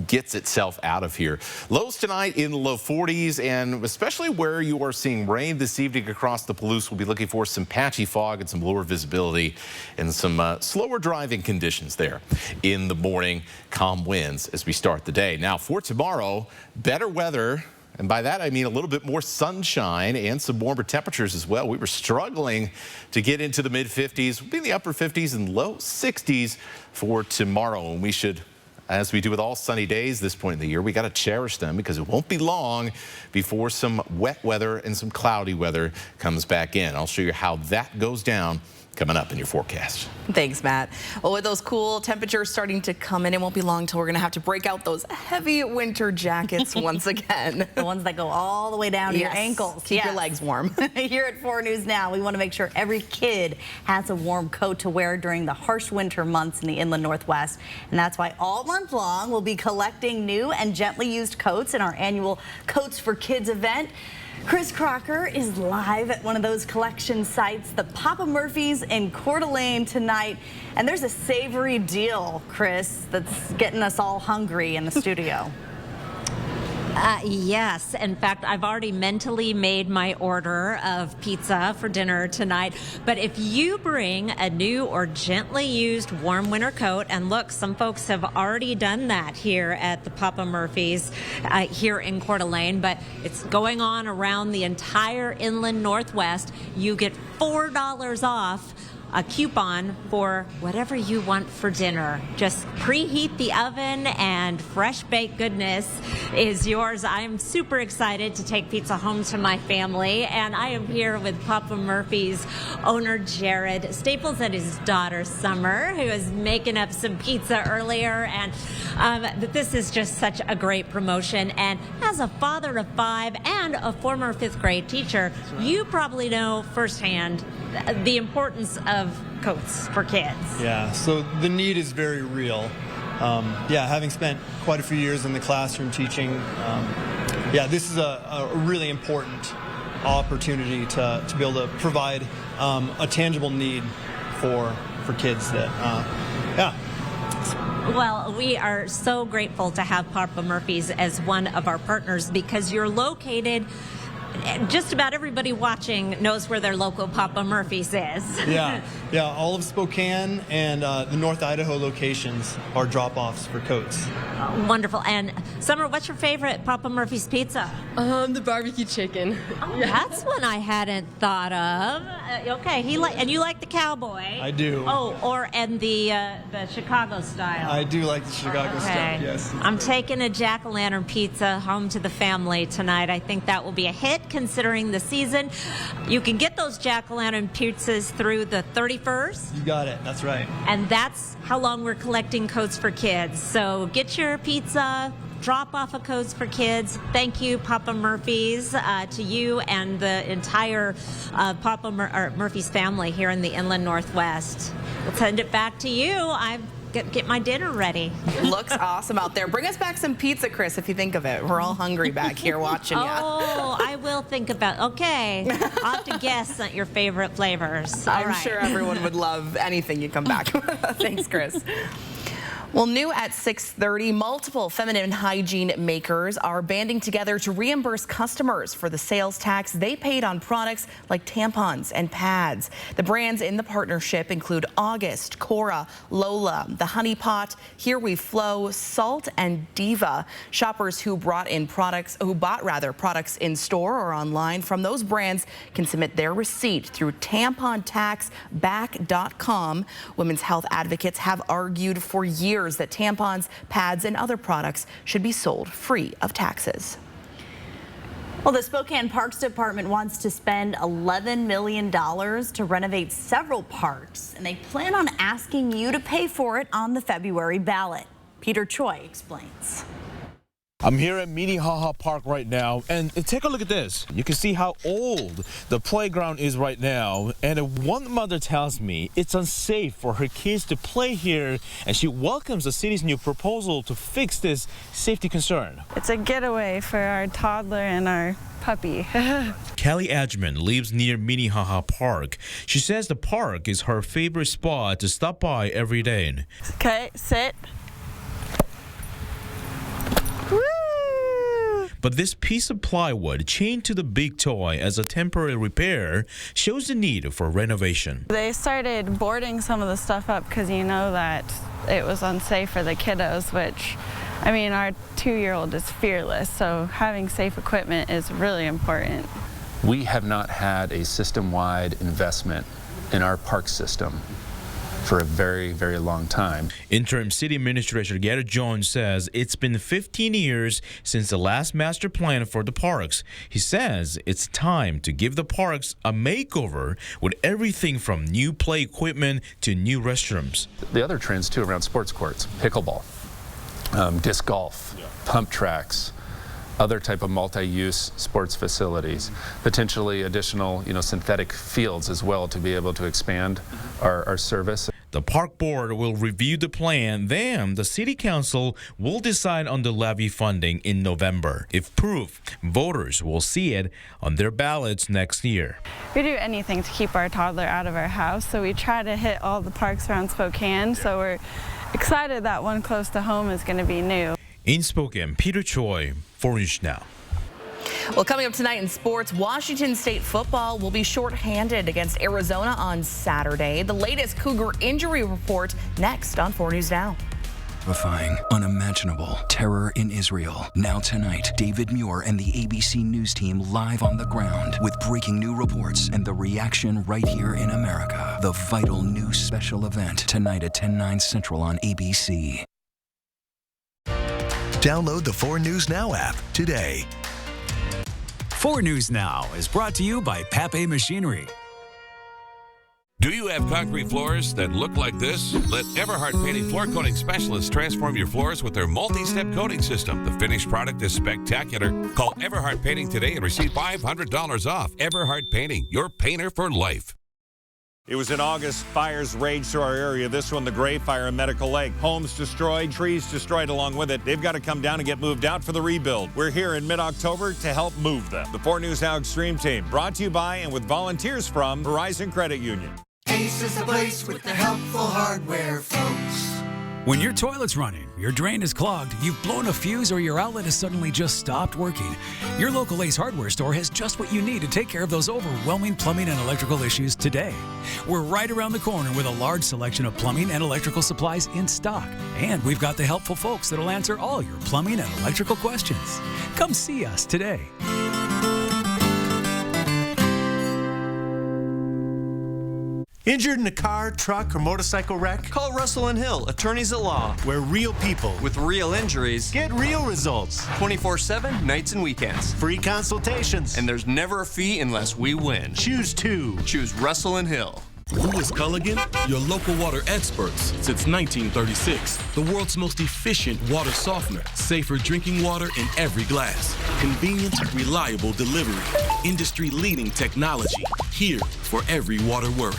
S7: gets itself out of here. Lows tonight in the low 40s, and especially where you are seeing rain this evening across the Palouse, we'll be looking for some patchy fog and some lower visibility and some slower driving conditions there in the morning. Calm winds as we start the day. Now for tomorrow, better weather. And by that, I mean a little bit more sunshine and some warmer temperatures as well. We were struggling to get into the mid-50s. We'll be in the upper 50s and low 60s for tomorrow. And we should, as we do with all sunny days this point in the year, we got to cherish them because it won't be long before some wet weather and some cloudy weather comes back in. I'll show you how that goes down coming up in your forecast.
S3: Thanks, Matt. Well, with those cool temperatures starting to come in, it won't be long till we're going to have to break out those heavy winter jackets once again.
S1: The ones that go all the way down to your ankles.
S3: Keep your legs warm.
S1: Here at 4 News Now, we want to make sure every kid has a warm coat to wear during the harsh winter months in the inland Northwest. And that's why all month long we'll be collecting new and gently used coats in our annual Coats for Kids event. Chris Crocker is live at one of those collection sites, the Papa Murphy's in Coeur d'Alene tonight. And there's a savory deal, Chris, that's getting us all hungry in the studio.
S2: Yes. In fact, I've already mentally made my order of pizza for dinner tonight. But if you bring a new or gently used warm winter coat, and look, some folks have already done that here at the Papa Murphy's here in Coeur d'Alene, but it's going on around the entire inland Northwest. You get $4 off a coupon for whatever you want for dinner. Just preheat the oven and fresh baked goodness is yours. I'm super excited to take pizza home to my family, and I am here with Papa Murphy's owner Jared Staples and his daughter Summer, who is making up some pizza earlier, and this is just such a great promotion. And as a father of 5 and a former 5th grade teacher, you probably know firsthand the importance of coats for kids.
S14: Yeah, so the need is very real. Having spent quite a few years in the classroom teaching, this is a really important opportunity to be able to provide a tangible need for kids that,
S2: Well, we are so grateful to have Papa Murphy's as one of our partners because you're located. Just about everybody watching knows where their local Papa Murphy's is.
S14: Yeah, all of Spokane and the North Idaho locations are drop-offs for coats.
S2: Wonderful. And Summer, what's your favorite Papa Murphy's pizza?
S15: The barbecue chicken.
S2: Oh, that's one I hadn't thought of. Okay, and you like the cowboy?
S14: I do.
S2: Oh, and the Chicago style.
S14: I do like the Chicago style. Yes.
S2: I'm taking a jack-o'-lantern pizza home to the family tonight. I think that will be a hit considering the season. You can get those jack-o'-lantern pizzas through the 31st.
S14: You got it. That's right.
S2: And that's how long we're collecting Coats for Kids. So get your pizza, drop off of Coats for Kids. Thank you, Papa Murphy's, to you and the entire Murphy's family here in the inland Northwest. We'll send it back to you. I've get my dinner ready.
S3: Looks awesome out there. Bring us back some pizza, Chris, if you think of it. We're all hungry back here watching you.
S2: Oh, I will think about, okay. I'll have to guess at your favorite flavors.
S3: I'm sure everyone would love anything you come back with. Thanks, Chris. Well, new at 6:30, multiple feminine hygiene makers are banding together to reimburse customers for the sales tax they paid on products like tampons and pads. The brands in the partnership include August, Cora, Lola, The Honey Pot, Here We Flow, Salt, and Diva. Shoppers who bought products in store or online from those brands can submit their receipt through tampontaxback.com. Women's health advocates have argued for years that tampons, pads, and other products should be sold free of taxes.
S1: Well, the Spokane Parks Department wants to spend $11 million to renovate several parks, and they plan on asking you to pay for it on the February ballot. Peter Choi explains.
S33: I'm here at Minnehaha Park right now, and take a look at this. You can see how old the playground is right now, and one mother tells me it's unsafe for her kids to play here, and she welcomes the city's new proposal to fix this safety concern.
S16: It's a getaway for our toddler and our puppy.
S33: Kelly Edgman lives near Minnehaha Park. She says the park is her favorite spot to stop by every day.
S16: Okay, sit.
S33: But this piece of plywood chained to the big toy as a temporary repair shows the need for renovation.
S16: They started boarding some of the stuff up because you know that it was unsafe for the kiddos, which, I mean, our 2-year-old is fearless, so having safe equipment is really important.
S17: We have not had a system-wide investment in our park system for a very, very long time.
S33: Interim City Administrator Gary Jones says it's been 15 years since the last master plan for the parks. He says it's time to give the parks a makeover with everything from new play equipment to new restrooms.
S17: The other trends too around sports courts, pickleball, disc golf, pump tracks, other type of multi-use sports facilities, potentially additional, synthetic fields as well to be able to expand our service.
S33: The park board will review the plan, then the city council will decide on the levy funding in November. If approved, voters will see it on their ballots next year.
S16: We do anything to keep our toddler out of our house, so we try to hit all the parks around Spokane, so we're excited that one close to home is going to be new.
S33: In Spokane, Peter Choi, 4 News Now.
S3: Well, coming up tonight in sports, Washington State football will be shorthanded against Arizona on Saturday. The latest Cougar injury report next on 4 News Now.
S18: Terrifying, unimaginable, terror in Israel. Now tonight, David Muir and the ABC News team live on the ground with breaking new reports and the reaction right here in America. The Vital News special event tonight at 10/9 Central on ABC.
S13: Download the 4 News Now app today.
S19: 4 News Now is brought to you by Pape Machinery.
S20: Do you have concrete floors that look like this? Let Everhart Painting Floor Coating Specialists transform your floors with their multi-step coating system. The finished product is spectacular. Call Everhart Painting today and receive $500 off. Everhart Painting, your painter for life.
S21: It was in August, fires raged through our area. This one, the Gray Fire in Medical Lake. Homes destroyed, trees destroyed along with it. They've got to come down and get moved out for the rebuild. We're here in mid-October to help move them. The 4 News Now Extreme Team, brought to you by and with volunteers from Horizon Credit Union.
S22: Ace is the place with the helpful hardware, folks.
S24: When your toilet's running, your drain is clogged, you've blown a fuse, or your outlet has suddenly just stopped working, your local Ace Hardware store has just what you need to take care of those overwhelming plumbing and electrical issues today. We're right around the corner with a large selection of plumbing and electrical supplies in stock. And we've got the helpful folks that'll answer all your plumbing and electrical questions. Come see us today.
S27: Injured in a car, truck, or motorcycle wreck? Call Russell & Hill, attorneys at law, where real people with real injuries get real results. 24/7, nights and weekends. Free consultations. And there's never a fee unless we win. Choose two. Choose Russell & Hill.
S28: Who is Culligan? Your local water experts since 1936. The world's most efficient water softener. Safer drinking water in every glass. Convenient, reliable delivery. Industry-leading technology. Here for every water worry.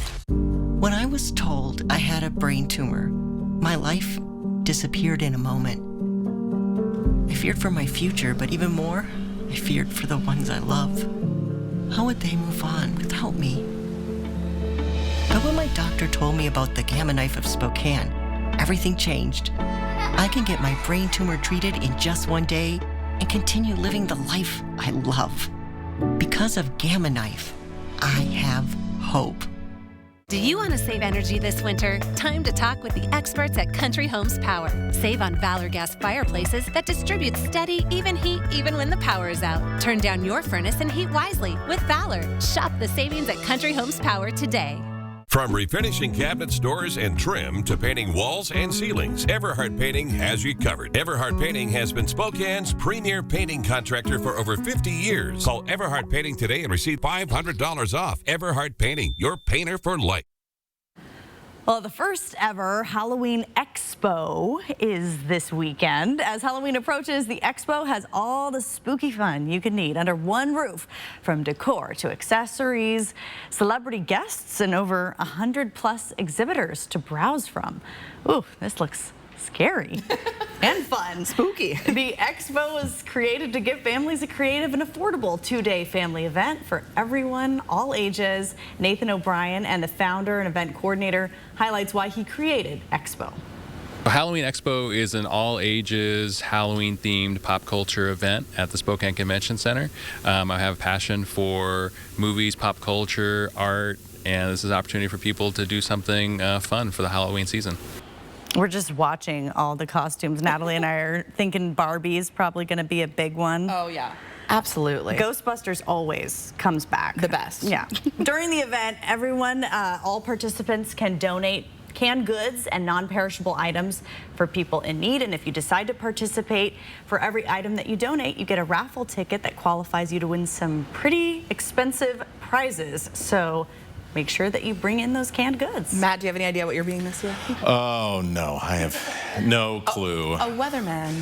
S29: When I was told I had a brain tumor,
S4: My life disappeared in a moment. I feared for my future, but even more, I feared for the ones I love. How would they move on without me? But when my doctor told me about the Gamma Knife of Spokane, everything changed. I can get my brain tumor treated in just one day and continue living the life I love. Because of Gamma Knife, I have hope.
S5: Do you want to save energy this winter? Time to talk with the experts at Country Homes Power. Save on Valor gas fireplaces that distribute steady, even heat even when the power is out. Turn down your furnace and heat wisely with Valor. Shop the savings at Country Homes Power today.
S20: From refinishing cabinets, doors, and trim to painting walls and ceilings, Everhart Painting has you covered. Everhart Painting has been Spokane's premier painting contractor for over 50 years. Call Everhart Painting today and receive $500 off. Everhart Painting, your painter for life.
S1: Well, the first ever Halloween Expo is this weekend. As Halloween approaches, the Expo has all the spooky fun you could need under one roof, from decor to accessories, celebrity guests, and over 100+ exhibitors to browse from. Ooh, this looks scary and fun.
S3: Spooky.
S1: The Expo was created to give families a creative and affordable two-day family event for everyone, all ages. Nathan O'Brien, and the founder and event coordinator, highlights why he created Expo.
S6: Halloween Expo is an all-ages Halloween-themed pop culture event at the Spokane Convention Center. I have a passion for movies, pop culture, art, and this is an opportunity for people to do something fun for the Halloween season.
S1: We're just watching all the costumes. Natalie and I are thinking Barbie's probably going to be a big one.
S3: Oh, yeah. Absolutely.
S1: Ghostbusters always comes back.
S3: The best.
S1: Yeah. During the event, everyone, all participants can donate canned goods and non-perishable items for people in need. And if you decide to participate, for every item that you donate, you get a raffle ticket that qualifies you to win some pretty expensive prizes. So make sure that you bring in those canned goods.
S3: Matt, do you have any idea what you're being this year?
S7: Oh, no, I have no clue.
S3: A weatherman.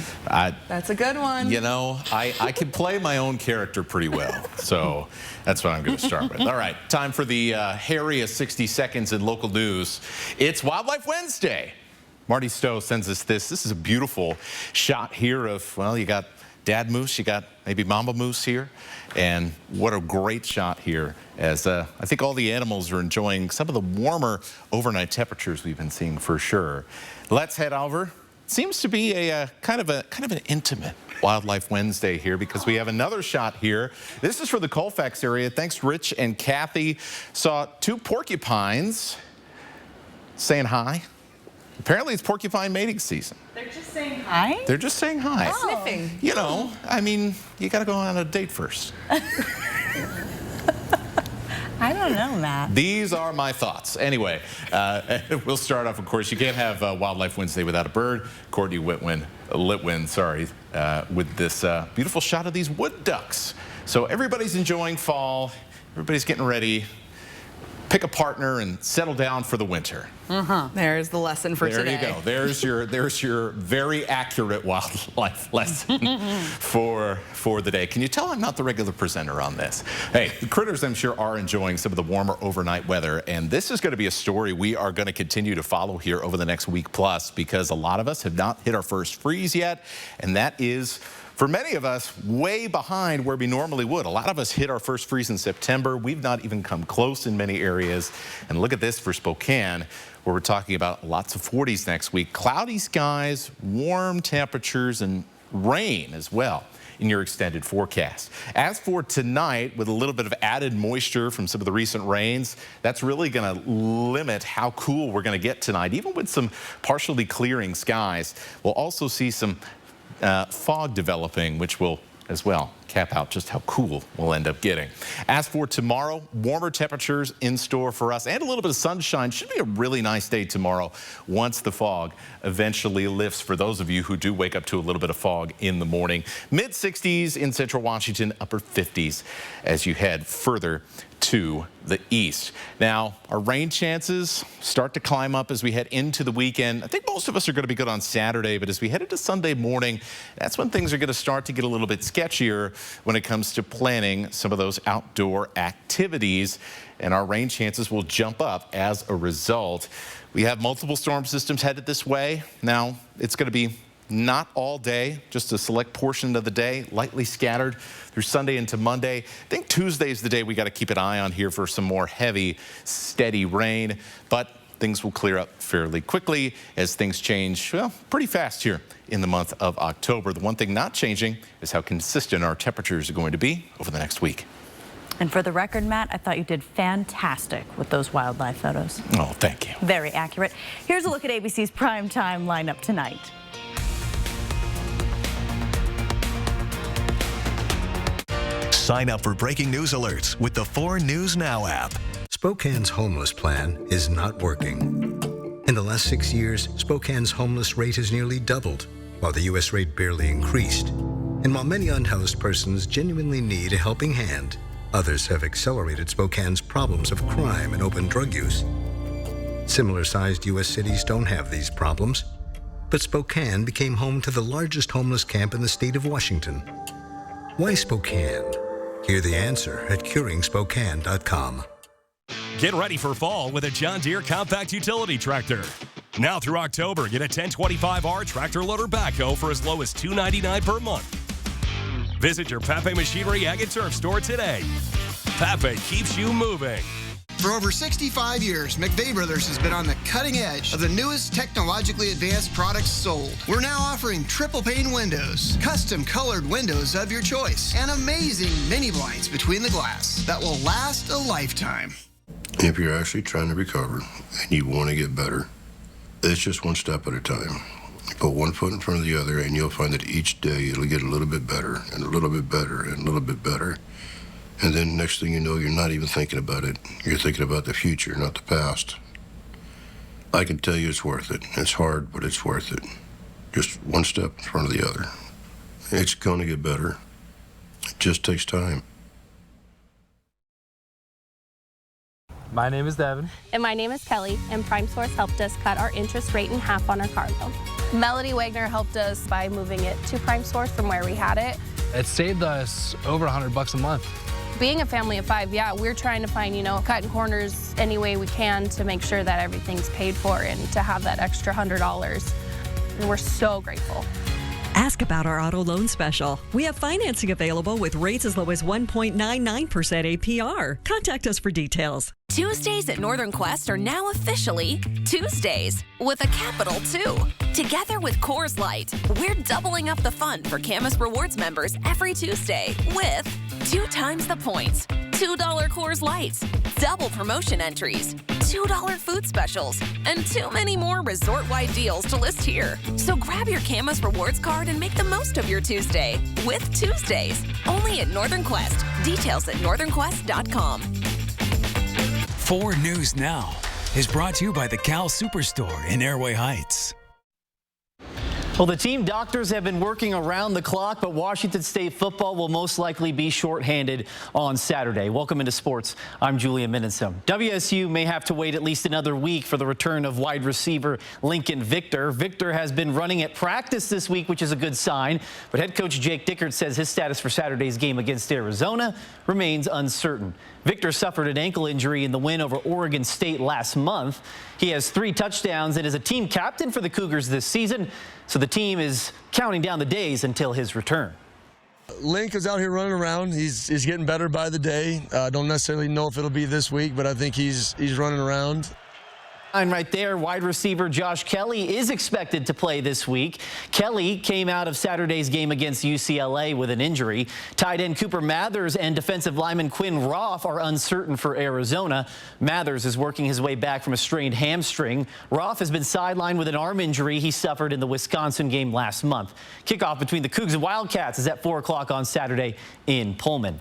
S3: That's a good one.
S7: You know, I can play my own character pretty well, so that's what I'm going to start with. All right, time for the hairiest 60 seconds in local news. It's Wildlife Wednesday. Marty Stowe sends us this. This is a beautiful shot here of, well, you got dad moose, you got maybe mama moose here, and what a great shot here as I think all the animals are enjoying some of the warmer overnight temperatures we've been seeing for sure. Let's head over. Seems to be a kind of an intimate Wildlife Wednesday here because we have another shot here. This is for the Colfax area. Thanks, Rich and Kathy. Saw two porcupines saying hi. Apparently it's porcupine mating season.
S1: They're just saying hi?
S7: They're just saying hi.
S1: Oh. Sniffing.
S7: You know, I mean, you got to go on a date first.
S1: I don't know, Matt.
S7: These are my thoughts. Anyway, we'll start off, of course, you can't have Wildlife Wednesday without a bird. Courtney Litwin, with this beautiful shot of these wood ducks. So everybody's enjoying fall. Everybody's getting ready. Pick a partner and settle down for the winter.
S3: There's the lesson for today.
S7: There you go. There's your very accurate wildlife lesson for the day. Can you tell I'm not the regular presenter on this? Hey, the critters, I'm sure, are enjoying some of the warmer overnight weather, and this is going to be a story we are going to continue to follow here over the next week plus, because a lot of us have not hit our first freeze yet, and that is, for many of us, way behind where we normally would. A lot of us hit our first freeze in September. We've not even come close in many areas. And look at this for Spokane, where we're talking about lots of 40s next week. Cloudy skies, warm temperatures, and rain as well in your extended forecast. As for tonight, with a little bit of added moisture from some of the recent rains, that's really going to limit how cool we're going to get tonight. Even with some partially clearing skies, we'll also see some fog developing, which will as well cap out just how cool we'll end up getting. As for tomorrow, warmer temperatures in store for us and a little bit of sunshine. Should be a really nice day tomorrow once the fog eventually lifts for those of you who do wake up to a little bit of fog in the morning. Mid-60s in central Washington, upper 50s as you head further to the east. Now, our rain chances start to climb up as we head into the weekend. I think most of us are going to be good on Saturday, but as we head into Sunday morning, that's when things are going to start to get a little bit sketchier when it comes to planning some of those outdoor activities, and our rain chances will jump up as a result. We have multiple storm systems headed this way. Now, it's going to be not all day, just a select portion of the day, lightly scattered through Sunday into Monday. I think Tuesday is the day we got to keep an eye on here for some more heavy, steady rain, but things will clear up fairly quickly as things change, well, pretty fast here in the month of October. The one thing not changing is how consistent our temperatures are going to be over the next week.
S1: And for the record, Matt, I thought you did fantastic with those wildlife photos.
S7: Oh, thank you.
S1: Very accurate. Here's a look at ABC's primetime lineup tonight.
S13: Sign up for breaking news alerts with the 4 News Now app.
S8: Spokane's homeless plan is not working. In the last 6 years, Spokane's homeless rate has nearly doubled, while the U.S. rate barely increased. And while many unhoused persons genuinely need a helping hand, others have accelerated Spokane's problems of crime and open drug use. Similar-sized U.S. cities don't have these problems, but Spokane became home to the largest homeless camp in the state of Washington. Why Spokane? Hear the answer at curingspokane.com.
S9: Get ready for fall with a John Deere compact utility tractor. Now through October, get a 1025R tractor loader backhoe for as low as $299 per month. Visit your Pape Machinery Ag and Turf store today. Pape keeps you moving.
S10: For over 65 years, McVeigh Brothers has been on the cutting edge of the newest technologically advanced products sold. We're now offering triple pane windows, custom colored windows of your choice, and amazing mini blinds between the glass that will last a lifetime.
S11: If you're actually trying to recover and you want to get better, it's just one step at a time. You put one foot in front of the other, and you'll find that each day it'll get a little bit better and a little bit better and a little bit better. And then next thing you know, you're not even thinking about it. You're thinking about the future, not the past. I can tell you it's worth it. It's hard, but it's worth it. Just one step in front of the other. It's going to get better. It just takes time.
S12: My name is Devin.
S15: And my name is Kelly, and PrimeSource helped us cut our interest rate in half on our car loan. Melody Wagner helped us by moving it to PrimeSource from where we had it.
S12: It saved us over $100 a month.
S15: Being a family of 5, yeah, we're trying to find, cutting corners any way we can to make sure that everything's paid for and to have that extra $100. And we're so grateful.
S23: Ask about our auto loan special. We have financing available with rates as low as 1.99% APR. Contact us for details.
S25: Tuesdays at Northern Quest are now officially Tuesdays with a capital 2. Together with Coors Light, we're doubling up the fun for Camus Rewards members every Tuesday with 2 times the points, $2 Coors Lights, double promotion entries, $2 food specials, and too many more resort-wide deals to list here. So grab your Camus Rewards card and make the most of your Tuesday with Tuesdays, only at Northern Quest. Details at northernquest.com.
S24: 4 News Now is brought to you by the Cal Superstore in Airway Heights.
S26: Well, the team doctors have been working around the clock, but Washington State football will most likely be shorthanded on Saturday. Welcome into sports. I'm Julian Minnesome. WSU may have to wait at least another week for the return of wide receiver Lincoln Victor. Victor has been running at practice this week, which is a good sign, but head coach Jake Dickert says his status for Saturday's game against Arizona remains uncertain. Victor suffered an ankle injury in the win over Oregon State last month. He has 3 touchdowns and is a team captain for the Cougars this season, so the team is counting down the days until his return.
S29: Link is out here running around. He's getting better by the day. Don't necessarily know if it'll be this week, but I think he's running around.
S26: And right there, wide receiver Josh Kelly is expected to play this week. Kelly came out of Saturday's game against UCLA with an injury. Tight end Cooper Mathers and defensive lineman Quinn Roth are uncertain for Arizona. Mathers is working his way back from a strained hamstring. Roth has been sidelined with an arm injury he suffered in the Wisconsin game last month. Kickoff between the Cougs and Wildcats is at 4 o'clock on Saturday in Pullman.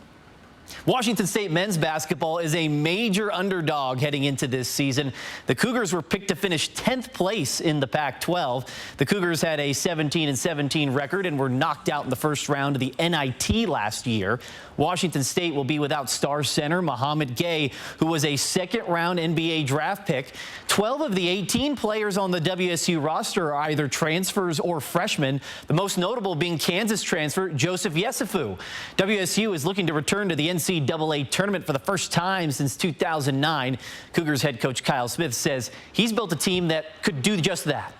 S26: Washington State men's basketball is a major underdog heading into this season. The Cougars were picked to finish 10th place in the Pac-12. The Cougars had a 17-17 record and were knocked out in the first round of the NIT last year. Washington State will be without star center Mohamed Gay, who was a second-round NBA draft pick. 12 of the 18 players on the WSU roster are either transfers or freshmen, the most notable being Kansas transfer Joseph Yesufu. WSU is looking to return to the NCAA tournament for the first time since 2009. Cougars head coach Kyle Smith says he's built a team that could do just that.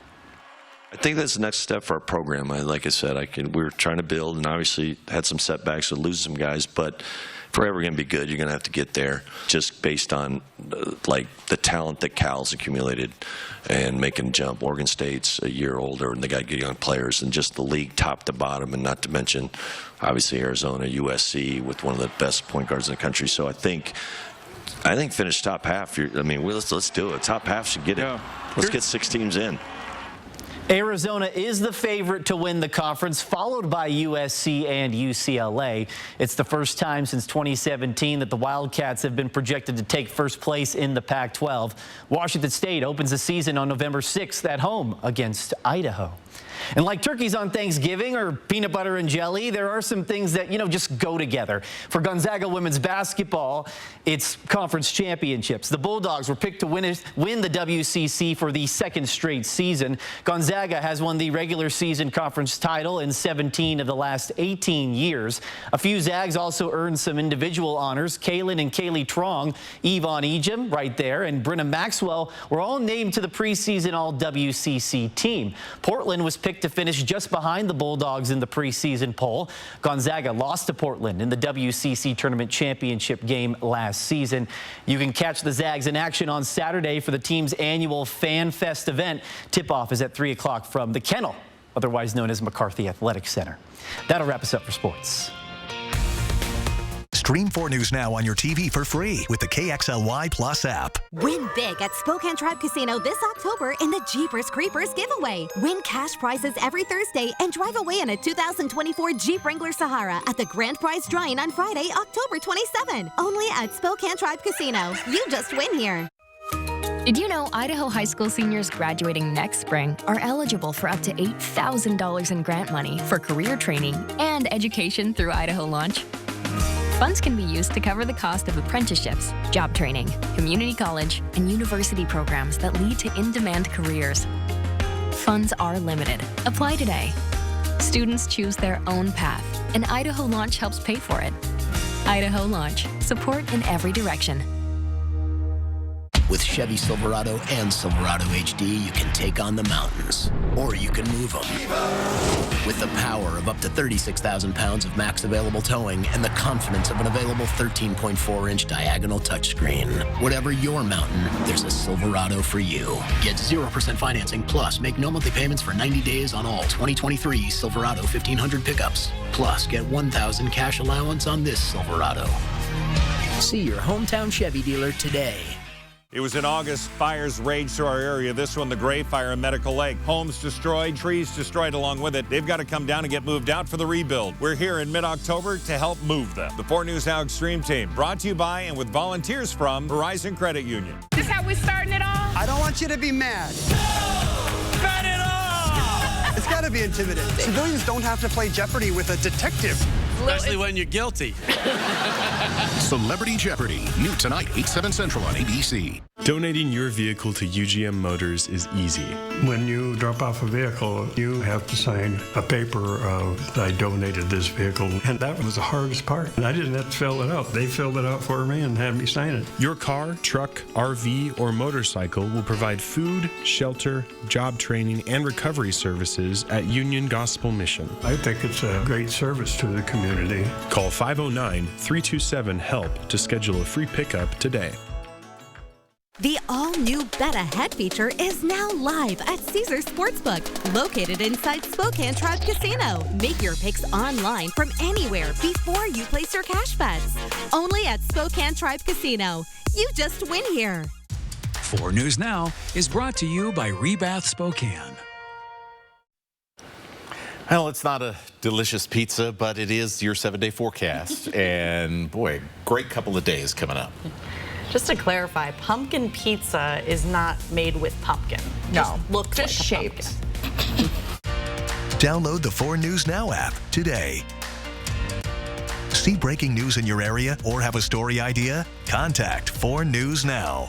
S2: I think that's the next step for our program. Like I said, we were trying to build, and obviously had some setbacks with losing some guys. But if we're ever going to be good, you're going to have to get there, just based on like the talent that Cal's accumulated and making jump. Oregon State's a year older, and they got good young players, and just the league top to bottom, and not to mention obviously Arizona, USC with one of the best point guards in the country. So I think finish top half. Let's do it. Top half should get it. Let's get 6 teams in.
S26: Arizona is the favorite to win the conference, followed by USC and UCLA. It's the first time since 2017 that the Wildcats have been projected to take first place in the Pac-12. Washington State opens the season on November 6th at home against Idaho. And like turkeys on Thanksgiving or peanut butter and jelly, there are some things that, just go together. For Gonzaga women's basketball, it's conference championships. The Bulldogs were picked to win the WCC for the second straight season. Gonzaga has won the regular season conference title in 17 of the last 18 years. A few Zags also earned some individual honors. Kaylin and Kaylee Trong, Yvonne Ejim right there, and Brenna Maxwell were all named to the preseason All-WCC team. Portland was picked to finish just behind the Bulldogs in the preseason poll. Gonzaga lost to Portland in the WCC tournament championship game last season. You can catch the Zags in action on Saturday for the team's annual Fan Fest event. Tip-off is at 3 o'clock from the Kennel, otherwise known as McCarthy Athletic Center. That'll wrap us up for sports.
S13: Stream 4 News Now on your TV for free with the KXLY Plus app.
S14: Win big at Spokane Tribe Casino this October in the Jeepers Creepers giveaway. Win cash prizes every Thursday and drive away in a 2024 Jeep Wrangler Sahara at the grand prize drawing on Friday, October 27. Only at Spokane Tribe Casino. You just win here.
S16: Did you know Idaho high school seniors graduating next spring are eligible for up to $8,000 in grant money for career training and education through Idaho Launch? Funds can be used to cover the cost of apprenticeships, job training, community college, and university programs that lead to in-demand careers. Funds are limited. Apply today. Students choose their own path, and Idaho Launch helps pay for it. Idaho Launch. Support in every direction.
S17: With Chevy Silverado and Silverado HD, you can take on the mountains, or you can move them. With the power of up to 36,000 pounds of max available towing and the confidence of an available 13.4-inch diagonal touchscreen. Whatever your mountain, there's a Silverado for you. Get 0% financing, plus make no monthly payments for 90 days on all 2023 Silverado 1500 pickups. Plus, get $1,000 cash allowance on this Silverado. See your hometown Chevy dealer today.
S18: It was in August. Fires raged through our area. This one, the Gray Fire in Medical Lake. Homes destroyed, trees destroyed along with it. They've got to come down and get moved out for the rebuild. We're here in mid-October to help move them. The 4 News Now Extreme Team, brought to you by and with volunteers from Horizon Credit Union.
S19: This is how we're starting it off?
S21: I don't want you to be mad.
S19: Bet it off!
S21: It's got to be intimidating. Civilians don't have to play Jeopardy with a detective.
S22: Especially when you're guilty.
S27: Celebrity Jeopardy! New tonight, 8/7 Central on ABC.
S30: Donating your vehicle to UGM Motors is easy.
S31: When you drop off a vehicle, you have to sign a paper of, I donated this vehicle. And that was the hardest part. And I didn't have to fill it out. They filled it out for me and had me sign it.
S30: Your car, truck, RV, or motorcycle will provide food, shelter, job training, and recovery services at Union Gospel Mission.
S31: I think it's a great service to the community.
S30: Call 509-327-HELP to schedule a free pickup today.
S14: The all-new Bet Ahead feature is now live at Caesars Sportsbook, located inside Spokane Tribe Casino. Make your picks online from anywhere before you place your cash bets. Only at Spokane Tribe Casino. You just win here.
S24: 4 News Now is brought to you by Rebath Spokane.
S1: Well, it's not a delicious pizza, but it is your 7-day forecast. And boy, great couple of days coming up.
S3: Just to clarify, pumpkin pizza is not made with pumpkin.
S4: No,
S3: looks
S4: just
S3: like a
S4: shaped.
S3: pumpkin.
S13: Download the 4 News Now app today. See breaking news in your area or have a story idea? Contact 4 News Now.